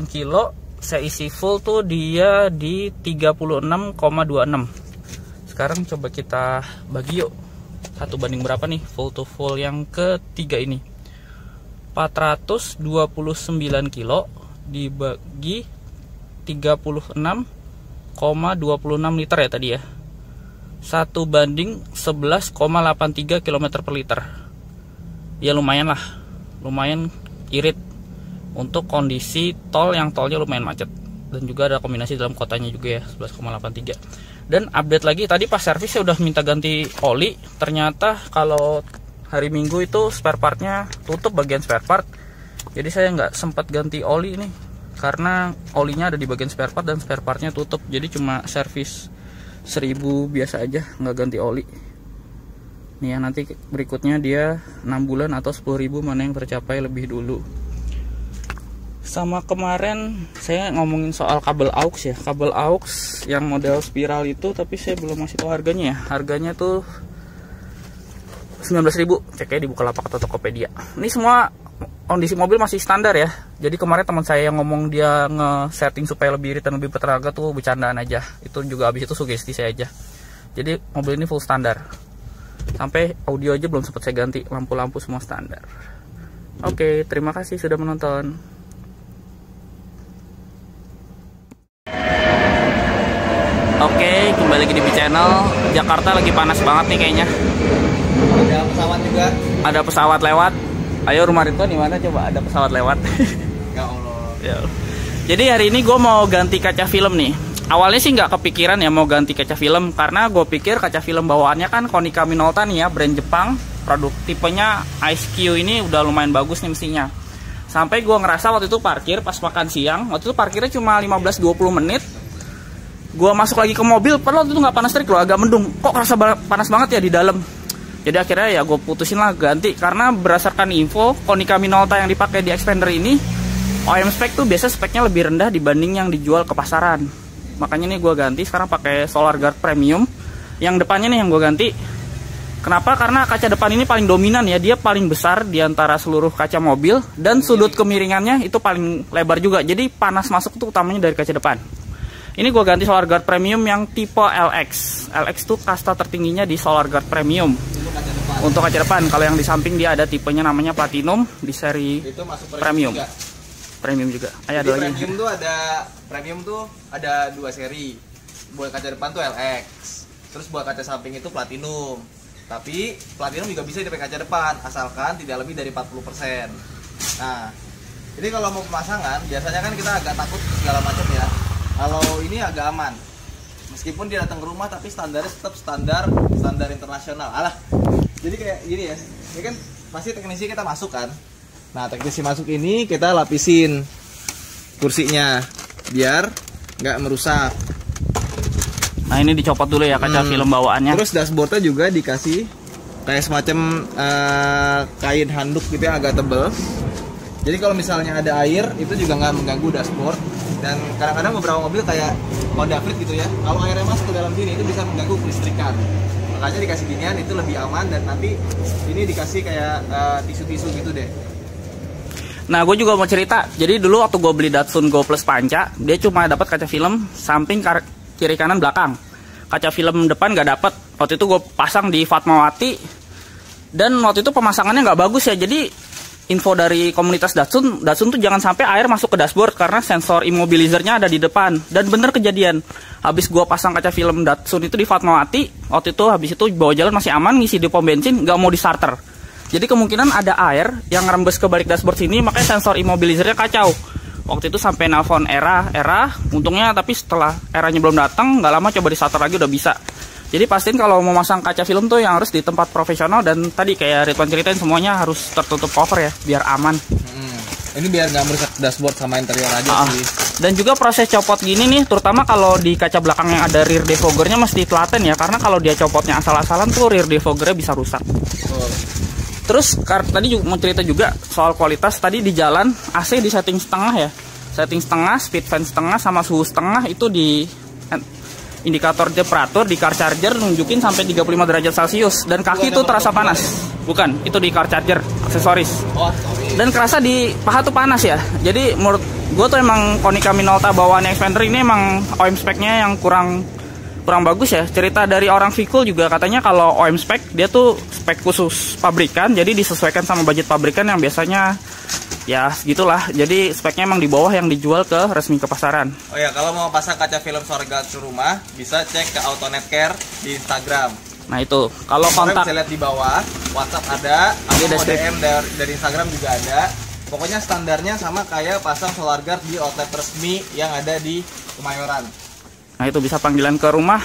kilo, saya isi full tuh dia di 36,26. Sekarang coba kita bagi yuk, satu banding berapa nih full to full yang ketiga ini. 429 kilo dibagi 36,26 liter ya tadi ya. 1 banding 11,83 km per liter. Ya lumayan lah, lumayan irit untuk kondisi tol yang tolnya lumayan macet. Dan juga ada kombinasi dalam kotanya juga ya, 11,83. Dan update lagi, tadi pas servis saya udah minta ganti oli. Ternyata kalau hari Minggu itu spare partnya tutup bagian spare part. Jadi saya nggak sempat ganti oli nih, karena olinya ada di bagian spare part dan spare partnya tutup. Jadi cuma servis 1000 biasa aja, nggak ganti oli. Nih ya, nanti berikutnya dia 6 bulan atau 10.000 mana yang tercapai lebih dulu. Sama kemarin saya ngomongin soal kabel aux ya, kabel aux yang model spiral itu, tapi saya belum masih tahu harganya ya. Harganya tuh 19.000, ceknya di Bukalapak atau Tokopedia. Ini semua kondisi mobil masih standar ya. Jadi kemarin teman saya yang ngomong dia nge-setting supaya lebih irit dan lebih bertenaga tuh bercandaan aja. Itu juga habis itu sugesti saya aja. Jadi mobil ini full standar. Sampai audio aja belum sempat saya ganti, lampu-lampu semua standar. Oke, terima kasih sudah menonton. Oke, kembali lagi di B-Channel. Jakarta lagi panas banget nih kayaknya. Ada pesawat juga. Ada pesawat lewat. Ayo rumah Ridwan di mana coba, ada pesawat lewat. Ya Allah. Ya. Jadi hari ini gue mau ganti kaca film nih. Awalnya sih nggak kepikiran ya mau ganti kaca film, karena gue pikir kaca film bawaannya kan Konica Minolta nih ya, brand Jepang. Produk tipenya Ice Q ini udah lumayan bagus nih mesinnya. Sampai gue ngerasa waktu itu parkir pas makan siang, waktu itu parkirnya cuma 15-20 menit. Gue masuk lagi ke mobil, padahal waktu itu nggak panas terik loh, agak mendung. Kok kerasa panas banget ya di dalam. Jadi akhirnya ya gue putusin lah ganti, karena berdasarkan info Konica Minolta yang dipakai di Xpander ini, OEM spek tuh biasa speknya lebih rendah dibanding yang dijual ke pasaran. Makanya nih gue ganti sekarang pakai Solar Guard Premium. Yang depannya nih yang gue ganti. Kenapa? Karena kaca depan ini paling dominan ya, dia paling besar di antara seluruh kaca mobil, dan sudut kemiringannya itu paling lebar juga. Jadi panas masuk tuh utamanya dari kaca depan. Ini gue ganti Solar Guard Premium yang tipe LX. LX tuh kasta tertingginya di Solar Guard Premium. Untuk kaca depan. Kalau yang di samping dia ada tipenya namanya Platinum di seri itu masuk Premium. juga. Premium juga. Ayo ada lagi. Premium tuh ada 2 seri. Buat kaca depan tuh LX. Terus buat kaca samping itu Platinum. Tapi Platinum juga bisa dipakai kaca depan asalkan tidak lebih dari 40%. Nah, jadi kalau mau pemasangan biasanya kan kita agak takut segala macam ya. Kalau ini agak aman. Meskipun dia datang ke rumah tapi standarnya tetap standar internasional. Alah. Jadi kayak gini ya. Ini kan pasti teknisi kita masuk kan. Nah, teknisi masuk ini kita lapisin kursinya biar nggak merusak. Nah, ini dicopot dulu ya kaca film bawaannya. Terus dashboardnya juga dikasih kayak semacam kain handuk gitu yang agak tebal. Jadi kalau misalnya ada air itu juga nggak mengganggu dashboard. Dan kadang-kadang beberapa mobil kayak Honda Fit gitu ya, kalau airnya masuk ke dalam sini itu bisa mengganggu kelistrikan. Makanya dikasih ginian itu lebih aman, dan nanti ini dikasih kayak tisu-tisu gitu deh. Nah, gue juga mau cerita. Jadi dulu waktu gue beli Datsun Go Plus Panca, dia cuma dapat kaca film samping kiri kanan belakang. Kaca film depan nggak dapet. Waktu itu gue pasang di Fatmawati, dan waktu itu pemasangannya nggak bagus ya. Jadi info dari komunitas Datsun tuh jangan sampai air masuk ke dashboard karena sensor immobilizernya ada di depan. Dan bener kejadian. Habis gue pasang kaca film Datsun itu di Fatmawati, waktu itu habis itu bawa jalan masih aman, ngisi di pom bensin, nggak mau di starter. Jadi kemungkinan ada air yang ngerembes ke balik dashboard sini, makanya sensor immobilizernya kacau. Waktu itu sampai nelpon era, untungnya tapi setelah eranya belum datang, nggak lama coba di starter lagi udah bisa. Jadi pastiin kalau mau masang kaca film tuh yang harus di tempat profesional, dan tadi kayak Ridwan ceritain semuanya harus tertutup cover ya, biar aman. Ini biar nggak merusak dashboard sama interior aja sih. Dan juga proses copot gini nih, terutama kalau di kaca belakang yang ada rear defoggernya mesti telaten ya, karena kalau dia copotnya asal-asalan tuh rear defoggernya bisa rusak. Terus tadi juga mau cerita juga soal kualitas. Tadi di jalan AC di setting setengah ya, setting setengah, speed fan setengah, sama suhu setengah. Itu di indikator temperatur di car charger nunjukin sampai 35 derajat Celcius, dan kaki itu terasa panas. Bukan, itu di car charger aksesoris. Dan kerasa di paha tuh panas ya. Jadi menurut gue tuh emang Konica Minolta bawaan Xpander ini emang OEM speknya yang kurang bagus ya. Cerita dari orang Vikul juga katanya kalau OEM spek dia tuh spek khusus pabrikan, jadi disesuaikan sama budget pabrikan yang biasanya ya segitulah. Jadi speknya emang di bawah yang dijual ke resmi ke pasaran. Oh ya, kalau mau pasang kaca film Sorgat ke rumah bisa cek ke Autonet Care di Instagram. Nah itu kalau kontak bisa lihat di bawah, WhatsApp ada, mau DM dari Instagram juga ada. Pokoknya standarnya sama kayak pasang solar guard di outlet resmi yang ada di Kemayoran. Nah itu bisa panggilan ke rumah.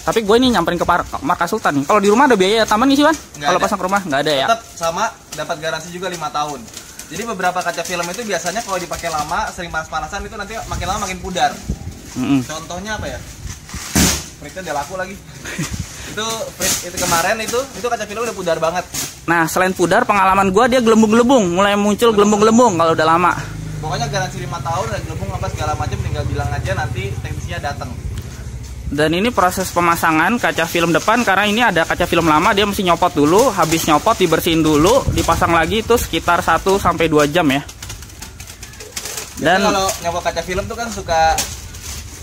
Tapi gue ini nyamperin ke Markas Sultan nih. Kalau di rumah ada biaya tambahan nih sih, Wan? Kalau pasang ke rumah nggak ada ya? Tetap sama, dapat garansi juga 5 tahun. Jadi beberapa kaca film itu biasanya kalau dipakai lama, sering panas-panasan itu nanti makin lama makin pudar. Contohnya apa ya? Fritnya udah laku lagi. itu kemarin itu kaca film udah pudar banget. Nah selain pudar, pengalaman gue dia gelembung-gelembung, mulai muncul gelembung-gelembung kalau udah lama. Pokoknya garansi 5 tahun dan gelembung apa segala macam, tinggal bilang aja nanti teknisnya datang. Dan ini proses pemasangan kaca film depan, karena ini ada kaca film lama, dia mesti nyopot dulu, habis nyopot dibersihin dulu, dipasang lagi, itu sekitar 1-2 jam ya. Dan kalau nyopot kaca film tuh kan suka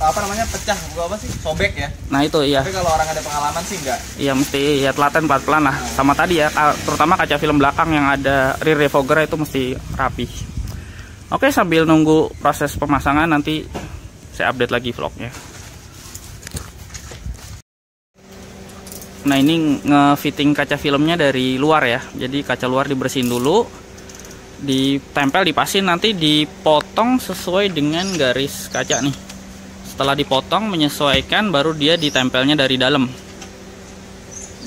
pecah, bukan apa sih, sobek ya. Nah itu iya. Tapi kalau orang ada pengalaman sih enggak. Iya mesti ya telaten pelan-pelan lah. Sama tadi ya, terutama kaca film belakang yang ada rear defogger itu mesti rapi. Oke, sambil nunggu proses pemasangan nanti saya update lagi vlognya. Nah ini nge-fitting kaca filmnya dari luar ya. Jadi kaca luar dibersihin dulu, ditempel, dipasin, nanti dipotong sesuai dengan garis kaca nih. Setelah dipotong menyesuaikan, baru dia ditempelnya dari dalam.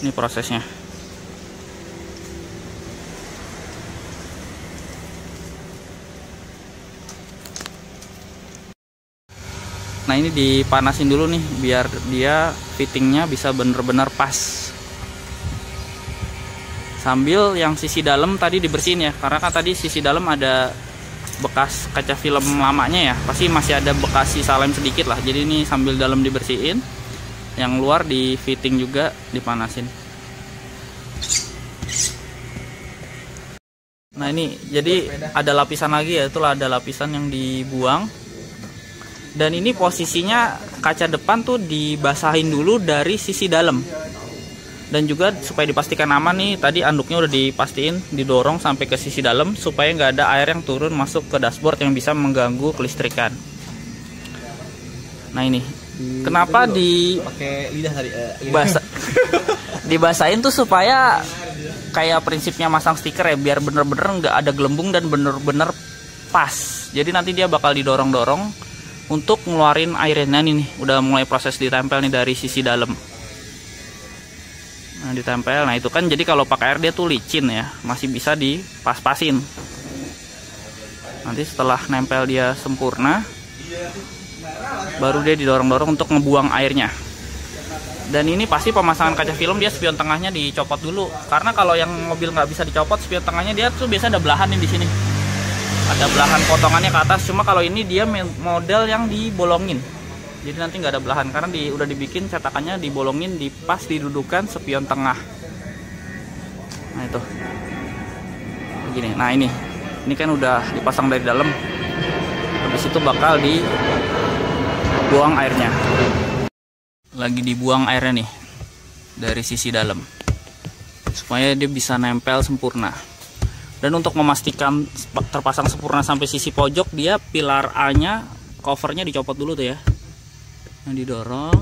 Ini prosesnya. Nah ini dipanasin dulu nih biar dia fittingnya bisa bener-bener pas. Sambil yang sisi dalam tadi dibersihin ya, karena kan tadi sisi dalam ada bekas kaca film lamanya ya, pasti masih ada bekas sisa lem sedikit lah. Jadi ini sambil dalam dibersihin, yang luar di fitting juga dipanasin. Nah ini jadi ada lapisan lagi ya, itulah ada lapisan yang dibuang. Dan ini posisinya kaca depan tuh dibasahin dulu dari sisi dalam. Dan juga supaya dipastikan aman nih, tadi anduknya udah dipastiin didorong sampai ke sisi dalam supaya nggak ada air yang turun masuk ke dashboard yang bisa mengganggu kelistrikan. Nah ini, kenapa pakai lidah tadi? Dibasahin tuh supaya kayak prinsipnya masang stiker ya, biar bener-bener nggak ada gelembung dan bener-bener pas. Jadi nanti dia bakal didorong-dorong untuk ngeluarin airnya nih, udah mulai proses ditempel nih dari sisi dalam. Nah ditempel, nah itu kan jadi kalau pakai air dia tuh licin ya, masih bisa dipas-pasin. Nanti setelah nempel dia sempurna, baru dia didorong-dorong untuk ngebuang airnya. Dan ini pasti pemasangan kaca film dia spion tengahnya dicopot dulu, karena kalau yang mobil nggak bisa dicopot spion tengahnya dia tuh biasa ada belahan nih di sini. Ada belahan potongannya ke atas, cuma kalau ini dia model yang dibolongin, jadi nanti nggak ada belahan karena udah dibikin cetakannya dibolongin, pas didudukan spion tengah. Nah itu begini. Nah ini kan udah dipasang dari dalam, habis itu bakal dibuang airnya. lagi dibuang airnya nih dari sisi dalam supaya dia bisa nempel sempurna. Dan untuk memastikan terpasang sempurna sampai sisi pojok, dia pilar A nya covernya dicopot dulu tuh ya. Yang didorong.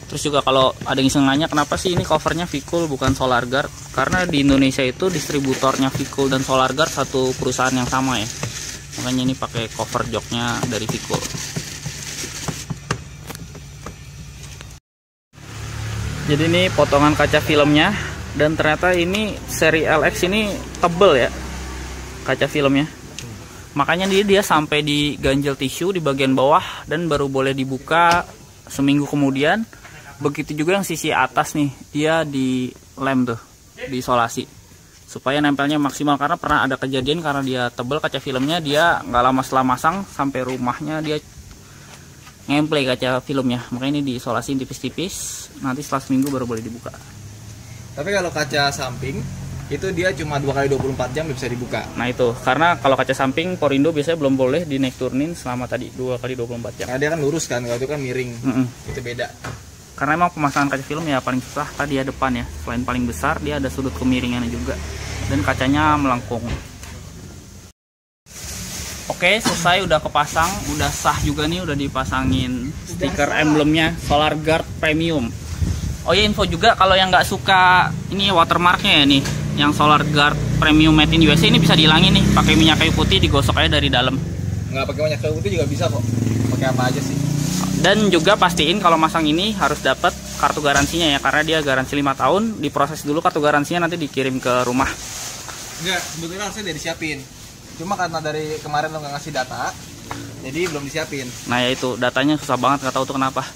Terus juga kalau ada yang iseng nanya kenapa sih ini covernya Vikul bukan Solar Guard, karena di Indonesia itu distributornya Vikul dan Solar Guard satu perusahaan yang sama ya. Makanya ini pakai cover joknya dari Vikul. Jadi ini potongan kaca filmnya, dan ternyata ini seri LX ini tebel ya kaca filmnya. Makanya dia sampai diganjel tisu di bagian bawah dan baru boleh dibuka seminggu kemudian. Begitu juga yang sisi atas nih, dia dilem tuh, diisolasi supaya nempelnya maksimal, karena pernah ada kejadian karena dia tebel kaca filmnya, dia nggak lama setelah masang sampai rumahnya dia ngemple kaca filmnya. Makanya ini diisolasi tipis-tipis, nanti setelah seminggu baru boleh dibuka. Tapi kalau kaca samping itu dia cuma 2 kali 24 jam bisa dibuka. Nah itu, karena kalau kaca samping Porindo biasanya belum boleh dinaik turunin selama tadi 2 kali 24 jam. Karena dia kan lurus kan, kalau itu kan miring. Itu beda. Karena emang pemasangan kaca film ya paling susah tadi ya depan ya. Selain paling besar, dia ada sudut kemiringannya juga. Dan kacanya melengkung. Oke, selesai, udah kepasang, udah sah juga nih, udah dipasangin stiker emblemnya Solar Guard Premium. Oh ya, info juga kalau yang nggak suka ini watermarknya ya nih, yang Solar Guard Premium Made in USA ini bisa dihilangin nih, pakai minyak kayu putih, digosok aja dari dalam. Nggak pakai minyak kayu putih juga bisa kok. Pakai apa aja sih? Dan juga pastiin kalau masang ini harus dapat kartu garansinya ya, karena dia garansi 5 tahun, diproses dulu kartu garansinya, nanti dikirim ke rumah. Enggak, sebetulnya harusnya udah disiapin. Cuma karena dari kemarin lo nggak ngasih data, jadi belum disiapin. Nah ya itu, datanya susah banget, nggak tahu tuh kenapa.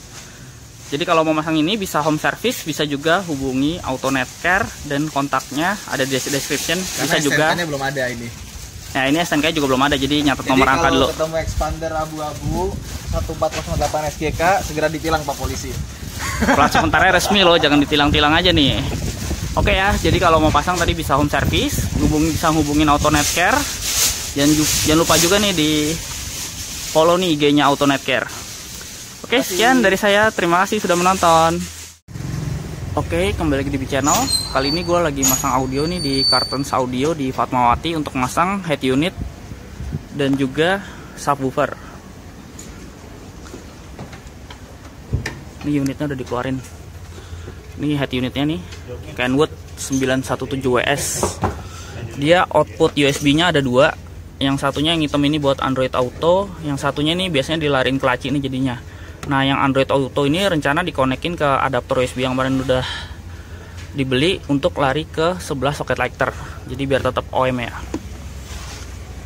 Jadi kalau mau masang ini bisa home service, bisa juga hubungi Autonet Care, dan kontaknya ada di description. Karena bisa juga. STNK-nya belum ada ini. Nah ini STNK juga belum ada, jadi nyatet nomor angka dulu. Jadi kalau ketemu expander abu-abu 1408 SGK, segera ditilang Pak Polisi. Plat sementaranya resmi loh, jangan ditilang-tilang aja nih. Oke ya, jadi kalau mau pasang tadi bisa home service, bisa hubungin Autonet Care. Jangan lupa juga nih di follow nih IG-nya Autonet Care. Oke, sekian dari saya. Terima kasih sudah menonton. Oke, kembali lagi di channel. Kali ini gue lagi masang audio nih di Cartons Audio di Fatmawati untuk masang head unit dan juga subwoofer. Ini unitnya udah dikeluarin. Ini head unitnya nih, Kenwood 917WS. Dia output USB-nya ada 2. Yang satunya yang hitam ini buat Android Auto, yang satunya ini biasanya dilarin ke laci ini jadinya. Nah, yang Android Auto ini rencana dikonekin ke adapter USB yang kemarin udah dibeli untuk lari ke sebelah soket lighter. Jadi biar tetap OM ya.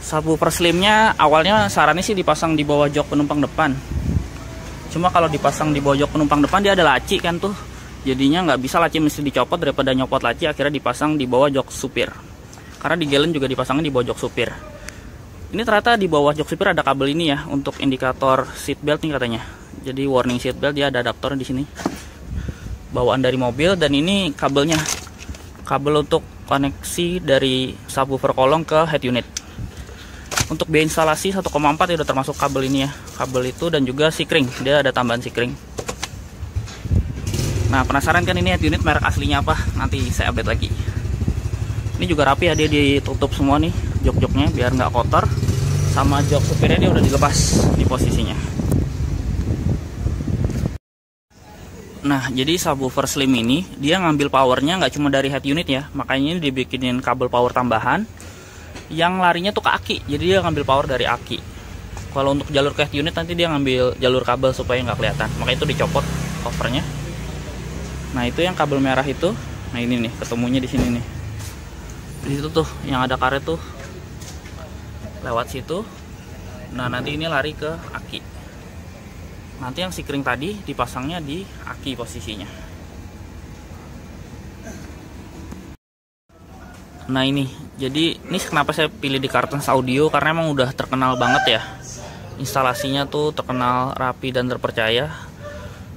Subwoofer slimnya awalnya sarannya sih dipasang di bawah jok penumpang depan. Cuma kalau dipasang di bawah jok penumpang depan dia ada laci kan tuh. Jadinya nggak bisa, laci mesti dicopot, daripada nyopot laci akhirnya dipasang di bawah jok supir. Karena di Galen juga dipasangin di bawah jok supir. Ini ternyata di bawah jok supir ada kabel ini ya untuk indikator seatbelt nih katanya. Jadi warning seatbelt, dia ada adaptornya di sini. Bawaan dari mobil, dan ini kabelnya. Kabel untuk koneksi dari subwoofer kolong ke head unit. Untuk biaya instalasi 1,4 ya udah termasuk kabel ini ya. Kabel itu dan juga sikring, dia ada tambahan sikring. Nah, penasaran kan ini head unit merek aslinya apa? Nanti saya update lagi. Ini juga rapi ya, dia ditutup semua nih jok-joknya biar nggak kotor. Sama jok supirnya dia udah dilepas di posisinya. Nah, jadi subwoofer slim ini dia ngambil powernya nggak cuma dari head unit ya, makanya ini dibikinin kabel power tambahan yang larinya tuh ke aki. Jadi dia ngambil power dari aki. Kalau untuk jalur ke head unit nanti dia ngambil jalur kabel supaya nggak kelihatan, makanya itu dicopot covernya. Nah, itu yang kabel merah itu. Nah, ini nih ketemunya di sini nih. Di situ tuh yang ada karet tuh lewat situ. Nah, nanti ini lari ke aki. Nanti yang sikring tadi dipasangnya di aki posisinya. Nah, ini jadi ini kenapa saya pilih di Cartons Audio, karena emang udah terkenal banget ya. Instalasinya tuh terkenal rapi dan terpercaya.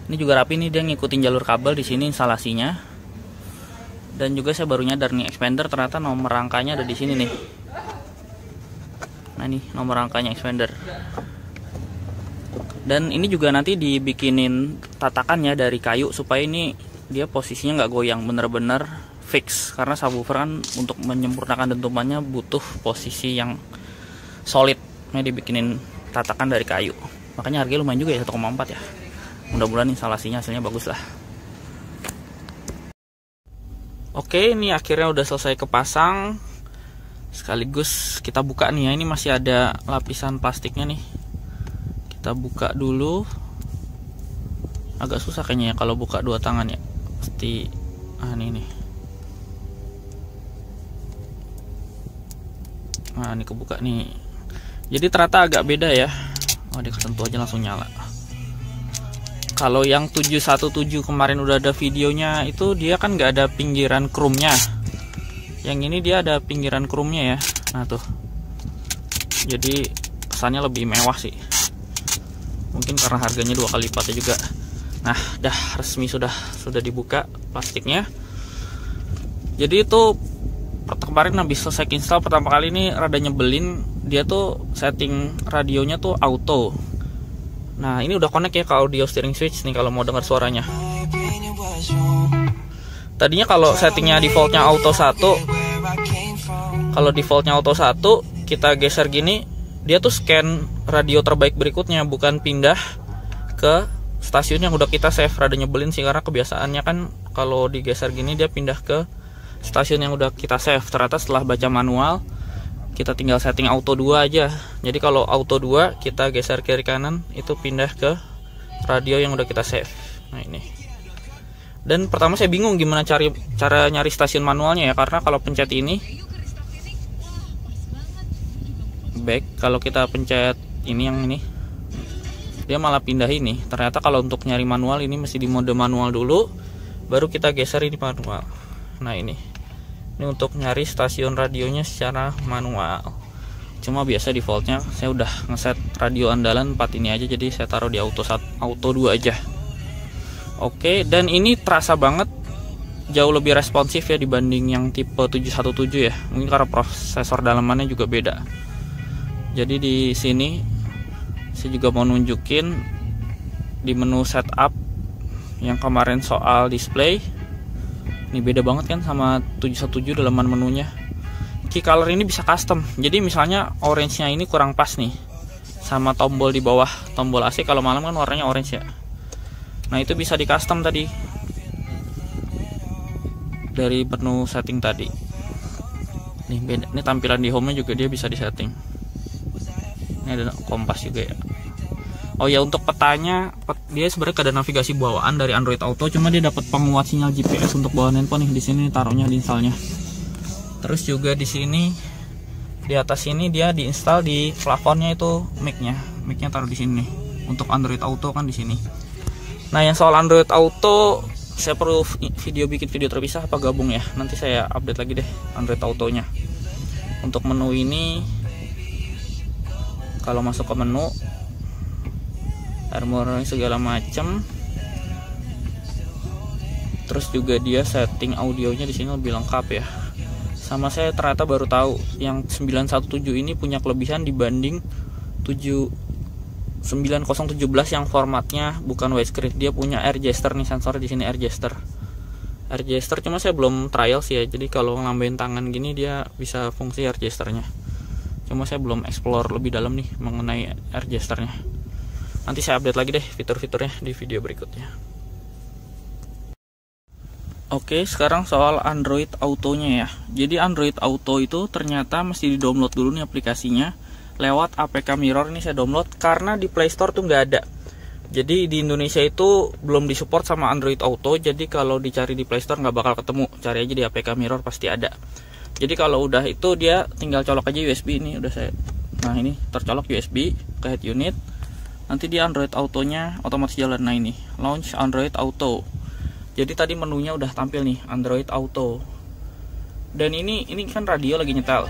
Ini juga rapi nih, dia ngikutin jalur kabel di sini instalasinya. Dan juga saya baru nyadar nih, expander ternyata nomor rangkanya ada di sini nih. Nah, ini nomor rangkanya expander. Dan ini juga nanti dibikinin tatakannya dari kayu supaya ini dia posisinya nggak goyang, bener-bener fix. Karena subwoofer kan untuk menyempurnakan dentumannya butuh posisi yang solid. Ini dibikinin tatakan dari kayu. Makanya harganya lumayan juga ya, 1,4 ya. Mudah-mudahan instalasinya hasilnya bagus lah. Oke, ini akhirnya udah selesai kepasang. Sekaligus kita buka nih ya. Ini masih ada lapisan plastiknya nih. Kita buka dulu. Agak susah kayaknya ya kalau buka dua tangan ya. Pasti ini nih. Nah, ini kebuka nih. Jadi ternyata agak beda ya. Oh, dia kesentuh aja langsung nyala. Kalau yang 717 kemarin udah ada videonya, itu dia kan nggak ada pinggiran chrome-nya. Yang ini dia ada pinggiran chrome-nya ya. Nah tuh. Jadi kesannya lebih mewah sih. Mungkin karena harganya 2 kali lipatnya juga. Nah, dah resmi sudah dibuka plastiknya. Jadi itu kemarin habis selesai install pertama kali ini rada nyebelin. Dia tuh setting radionya tuh auto. Nah, ini udah connect ya ke audio steering switch nih kalau mau dengar suaranya. Tadinya kalau settingnya defaultnya auto 1, kalau defaultnya auto 1, kita geser gini, dia tuh scan radio terbaik berikutnya, bukan pindah ke stasiun yang udah kita save. Rada nyebelin sih karena kebiasaannya kan kalau digeser gini dia pindah ke stasiun yang udah kita save. Ternyata setelah baca manual, kita tinggal setting auto 2 aja. Jadi kalau auto 2 kita geser kiri kanan, itu pindah ke radio yang udah kita save. Nah ini. Dan pertama saya bingung gimana cara nyari stasiun manualnya ya, karena kalau pencet ini back, kalau kita pencet ini yang ini dia malah pindah ini. Ternyata kalau untuk nyari manual ini mesti di mode manual dulu, baru kita geser ini manual. Nah ini untuk nyari stasiun radionya secara manual. Cuma biasa defaultnya saya udah ngeset radio andalan 4 ini aja, jadi saya taruh di auto 2 aja. Oke, dan ini terasa banget jauh lebih responsif ya dibanding yang tipe 717 ya. Mungkin karena prosesor dalamannya juga beda. Jadi di sini saya juga mau nunjukin di menu setup yang kemarin soal display. Ini beda banget kan sama 717 dalaman menunya. Key color ini bisa custom. Jadi misalnya orange-nya ini kurang pas nih sama tombol di bawah tombol AC, kalau malam kan warnanya orange ya. Nah, itu bisa di custom tadi dari menu setting tadi. Nih beda. Ini tampilan di home-nya juga dia bisa di setting. Ini ada kompas juga ya. Oh ya, untuk petanya dia sebenarnya ada navigasi bawaan dari Android Auto, cuma dia dapat penguat sinyal GPS untuk bawaan handphone nih. Di sini taruhnya di installnya. Terus juga di sini di atas ini dia diinstal di plafonnya itu mic-nya taruh di sini nih. Untuk Android Auto kan di sini. Nah, yang soal Android Auto saya perlu bikin video terpisah apa gabung ya. Nanti saya update lagi deh Android Auto-nya. Untuk menu ini kalau masuk ke menu armor segala macam, terus juga dia setting audionya di sini lebih lengkap ya. Sama saya ternyata baru tahu yang 917 ini punya kelebihan dibanding 9017 yang formatnya bukan widescreen. Dia punya air gesture nih, sensor di sini air gesture. Cuma saya belum trial sih ya. Jadi kalau ngelambain tangan gini dia bisa fungsi air gesture-nya. Cuma saya belum explore lebih dalam nih mengenai air gesture-nya. Nanti saya update lagi deh fitur-fiturnya di video berikutnya. Oke, sekarang soal Android Auto-nya ya. Jadi Android Auto itu ternyata mesti di-download dulu nih aplikasinya lewat APK Mirror. Ini saya download karena di Play Store tuh nggak ada. Jadi di Indonesia itu belum disupport sama Android Auto. Jadi kalau dicari di Play Store nggak bakal ketemu. Cari aja di APK Mirror pasti ada. Jadi kalau udah itu dia tinggal colok aja USB. Ini udah saya. Nah, ini tercolok USB ke head unit. Nanti di Android Auto-nya otomatis jalan. Nah, ini launch Android Auto. Jadi tadi menunya udah tampil nih Android Auto. Dan ini kan radio lagi nyetel.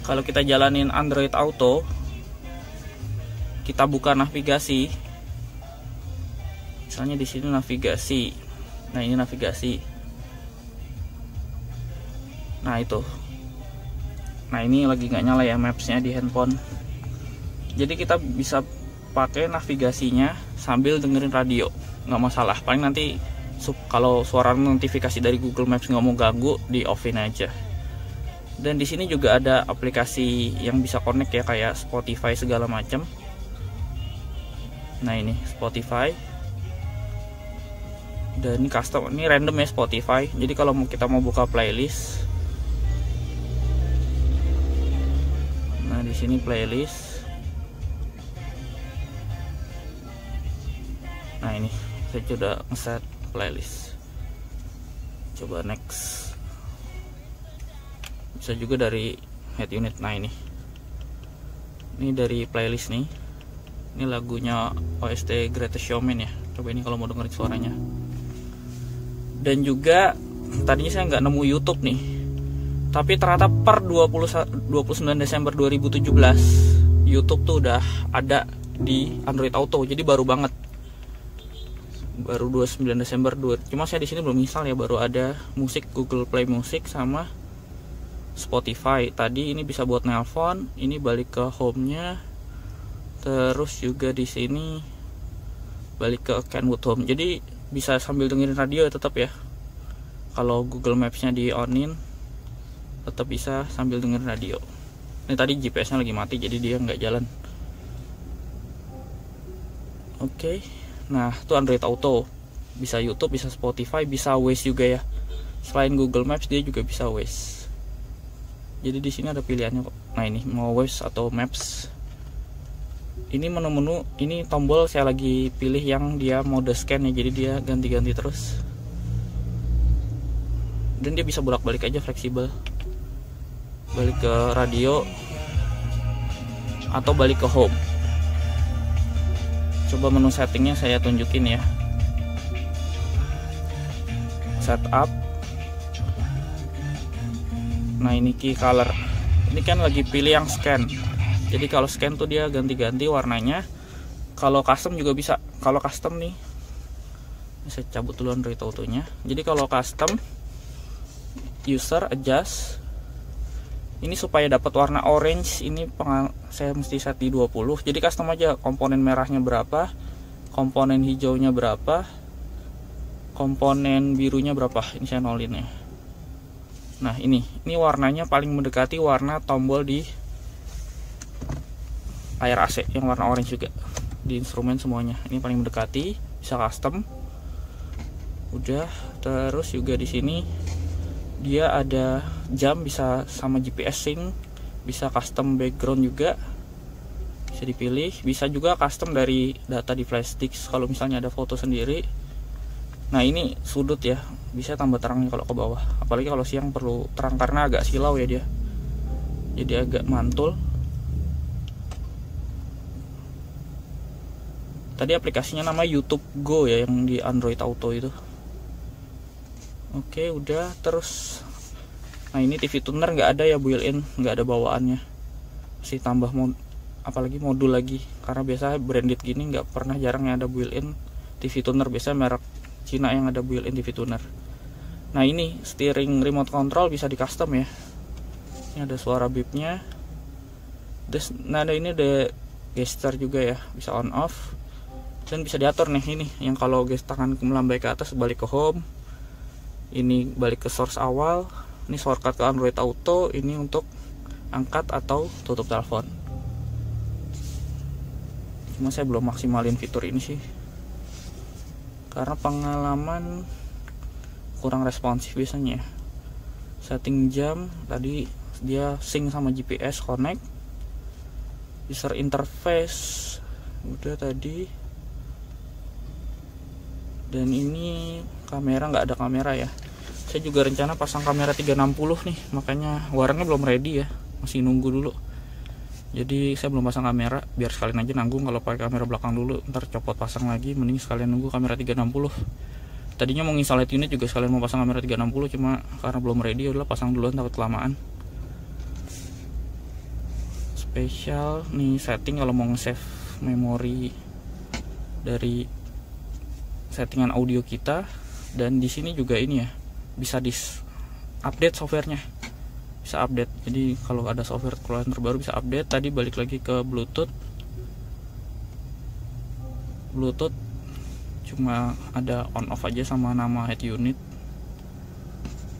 Kalau kita jalanin Android Auto, kita buka navigasi. Misalnya di sini navigasi. Nah, ini navigasi. Nah, itu. Nah, ini lagi nggak nyala ya maps-nya di handphone. Jadi kita bisa pakai navigasinya sambil dengerin radio, nggak masalah. Paling nanti kalau suara notifikasi dari Google Maps nggak mau ganggu, di offin aja. Dan di sini juga ada aplikasi yang bisa connect ya, kayak Spotify segala macam. Nah ini Spotify, dan ini custom, ini random ya Spotify. Jadi kalau kita mau buka playlist, nah di sini playlist. Nah ini saya sudah ngeset playlist. Coba next. Bisa juga dari head unit. Nah ini dari playlist nih. Ini lagunya OST Greatest Showman ya. Coba ini kalau mau dengerin suaranya. Dan juga tadinya saya nggak nemu YouTube nih, tapi ternyata per 29 Desember 2017 YouTube tuh udah ada di Android Auto. Jadi baru banget, baru 29 Desember cuma saya di sini belum install ya, baru ada musik, Google Play Music sama Spotify. Tadi ini bisa buat nelpon, ini balik ke home-nya, terus juga di sini balik ke Kenwood Home. Jadi bisa sambil dengerin radio ya tetap ya. Kalau Google Maps-nya di onin, tetap bisa sambil dengerin radio. Ini tadi GPS-nya lagi mati, jadi dia nggak jalan. Oke. Nah, itu Android Auto. Bisa YouTube, bisa Spotify, bisa Waze juga ya. Selain Google Maps, dia juga bisa Waze. Jadi di sini ada pilihannya kok. Nah, ini mau Waze atau Maps. Ini menu-menu, ini tombol saya lagi pilih yang dia mode scan ya, jadi dia ganti-ganti terus. Dan dia bisa bolak-balik aja, fleksibel. Balik ke radio atau balik ke home. Coba menu settingnya saya tunjukin ya. Setup. Nah ini key color. Ini kan lagi pilih yang scan. Jadi kalau scan tuh dia ganti-ganti warnanya. Kalau custom juga bisa. Kalau custom nih, saya cabut dulu Android Auto-nya. Jadi kalau custom, user adjust. Ini supaya dapat warna orange, ini saya mesti set di 20. Jadi custom aja, komponen merahnya berapa, komponen hijaunya berapa, komponen birunya berapa. Ini saya nolin ya. Nah ini warnanya paling mendekati warna tombol di layar AC yang warna orange juga. Di instrumen semuanya ini paling mendekati, bisa custom. Udah, terus juga di sini dia ada jam, bisa sama GPS sync, bisa custom background juga, bisa dipilih. Bisa juga custom dari data di flash disk kalau misalnya ada foto sendiri. Nah ini sudut ya, bisa tambah terangnya kalau ke bawah, apalagi kalau siang perlu terang karena agak silau ya dia, jadi agak mantul. Tadi aplikasinya nama YouTube Go ya, yang di Android Auto itu. Oke, udah. Terus nah ini TV tuner nggak ada ya, built-in, nggak ada bawaannya. Masih tambah apalagi modul lagi, karena biasa branded gini nggak pernah, jarang yang ada built-in TV tuner. Biasa merek Cina yang ada built-in TV tuner. Nah ini steering remote control bisa di custom ya. Ini ada suara beepnya. Nah ada ini ada gesture juga ya, bisa on off. Dan bisa diatur nih, ini yang kalau tangan melambai ke atas balik ke home, ini balik ke source awal. Ini shortcut ke Android Auto, ini untuk angkat atau tutup telepon. Cuma saya belum maksimalin fitur ini sih, karena pengalaman kurang responsif biasanya. Setting jam tadi dia sync sama GPS connect. User interface udah tadi. Dan ini kamera, nggak ada kamera ya. Saya juga rencana pasang kamera 360 nih, makanya warnanya belum ready ya, masih nunggu dulu. Jadi saya belum pasang kamera, biar sekalian aja nanggung kalau pakai kamera belakang dulu, ntar copot pasang lagi, mending sekalian nunggu kamera 360. Tadinya mau install unit juga sekalian mau pasang kamera 360, cuma karena belum ready udah pasang duluan, takut kelamaan. Spesial nih setting kalau mau nge-save memori dari settingan audio kita. Dan di sini juga ini ya, bisa update softwarenya, bisa update. Jadi kalau ada software keluaran terbaru bisa update. Tadi balik lagi ke Bluetooth. Bluetooth cuma ada on off aja sama nama head unit.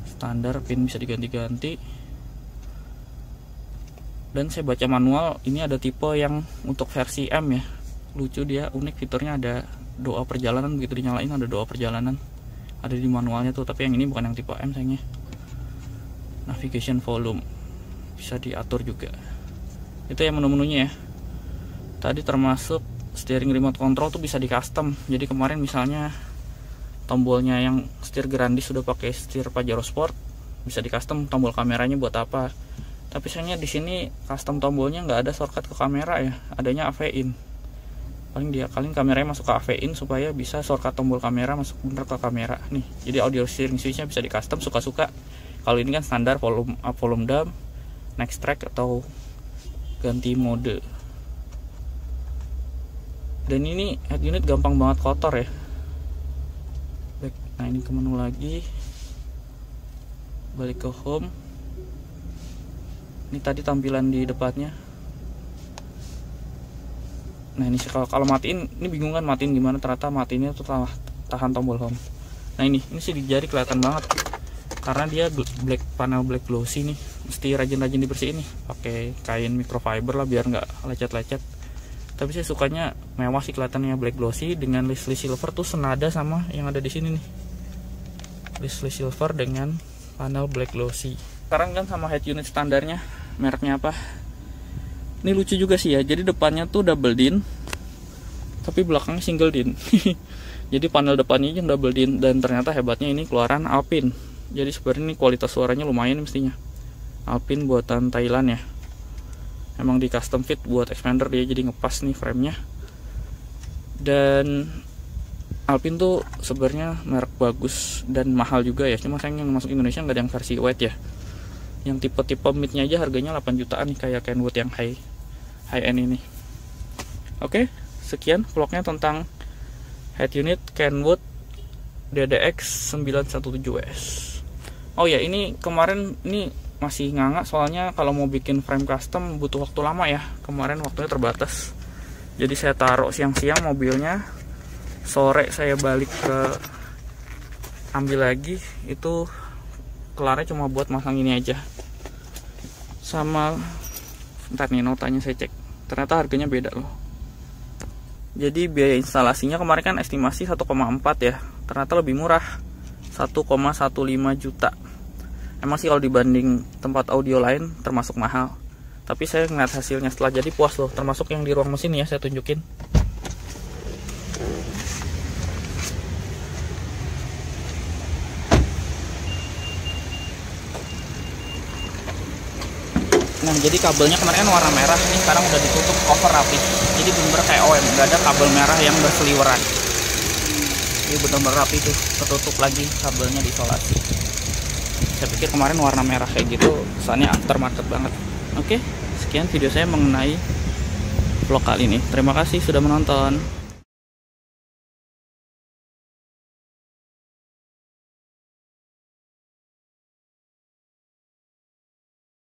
Standar, pin bisa diganti-ganti. Dan saya baca manual, ini ada tipe yang untuk versi M ya. Lucu, dia unik fiturnya, ada doa perjalanan. Begitu dinyalain ada doa perjalanan, ada di manualnya tuh. Tapi yang ini bukan yang tipe M sayangnya. Navigation volume bisa diatur juga. Itu ya menu-menunya ya. Tadi termasuk steering remote control tuh bisa di custom. Jadi kemarin misalnya tombolnya yang setir Grandis sudah pakai setir Pajero Sport, bisa di custom tombol kameranya buat apa. Tapi sayangnya di sini custom tombolnya nggak ada shortcut ke kamera ya, adanya AV in. Paling kameranya masuk ke AV in supaya bisa shortcut tombol kamera masuk bener ke kamera nih. Jadi audio steering switchnya bisa di custom suka-suka. Kalau ini kan standar volume up, volume down, next track atau ganti mode. Dan ini head unit gampang banget kotor ya. Baik, nah ini ke menu lagi, balik ke home. Ini tadi tampilan di depannya. Nah ini kalau matiin, ini bingung kan matiin gimana, ternyata matiinnya tuh tahan tombol home. Nah ini sih di jari kelihatan banget karena dia panel black glossy nih. Mesti rajin-rajin dibersihin nih pakai kain microfiber lah biar nggak lecet-lecet. Tapi saya sukanya mewah sih kelihatannya, black glossy dengan list silver tuh senada sama yang ada di sini nih. List silver dengan panel black glossy. Sekarang kan sama head unit standarnya, mereknya apa? Ini lucu juga sih ya. Jadi depannya tuh double din, tapi belakangnya single din. Jadi panel depannya yang double din, dan ternyata hebatnya ini keluaran Alpine. Jadi sebenarnya ini kualitas suaranya lumayan mestinya. Alpine buatan Thailand ya. Emang di custom fit buat expander dia, jadi ngepas nih framenya. Dan Alpine tuh sebenarnya merek bagus dan mahal juga ya. Cuma sayang yang masuk Indonesia nggak ada yang versi white ya. Yang tipe-tipe midnya aja harganya 8 jutaan nih, kayak Kenwood yang high end ini. Oke, sekian vlognya tentang head unit Kenwood DDX 917S. Oh ya, ini kemarin ini masih nganga soalnya kalau mau bikin frame custom butuh waktu lama ya. Kemarin waktunya terbatas. Jadi saya taruh siang-siang mobilnya, sore saya balik ke ambil lagi. Itu kelarnya cuma buat masang ini aja. Sama ntar nih notanya saya cek, ternyata harganya beda loh. Jadi biaya instalasinya kemarin kan estimasi 1,4 ya, ternyata lebih murah, 1,15 juta. Emang sih kalau dibanding tempat audio lain termasuk mahal, tapi saya ngeliat hasilnya setelah jadi puas loh. Termasuk yang di ruang mesin ya, saya tunjukin. Nah jadi kabelnya kemarin kan warna merah, ini sekarang udah ditutup cover rapi. Jadi bener-bener kayak OM, nggak ada kabel merah yang berseliweran. Jadi bener-bener rapi tuh, tertutup lagi kabelnya, diisolasi. Saya pikir kemarin warna merah kayak gitu kesannya aftermarket banget. Oke, sekian video saya mengenai vlog kali ini. Terima kasih sudah menonton.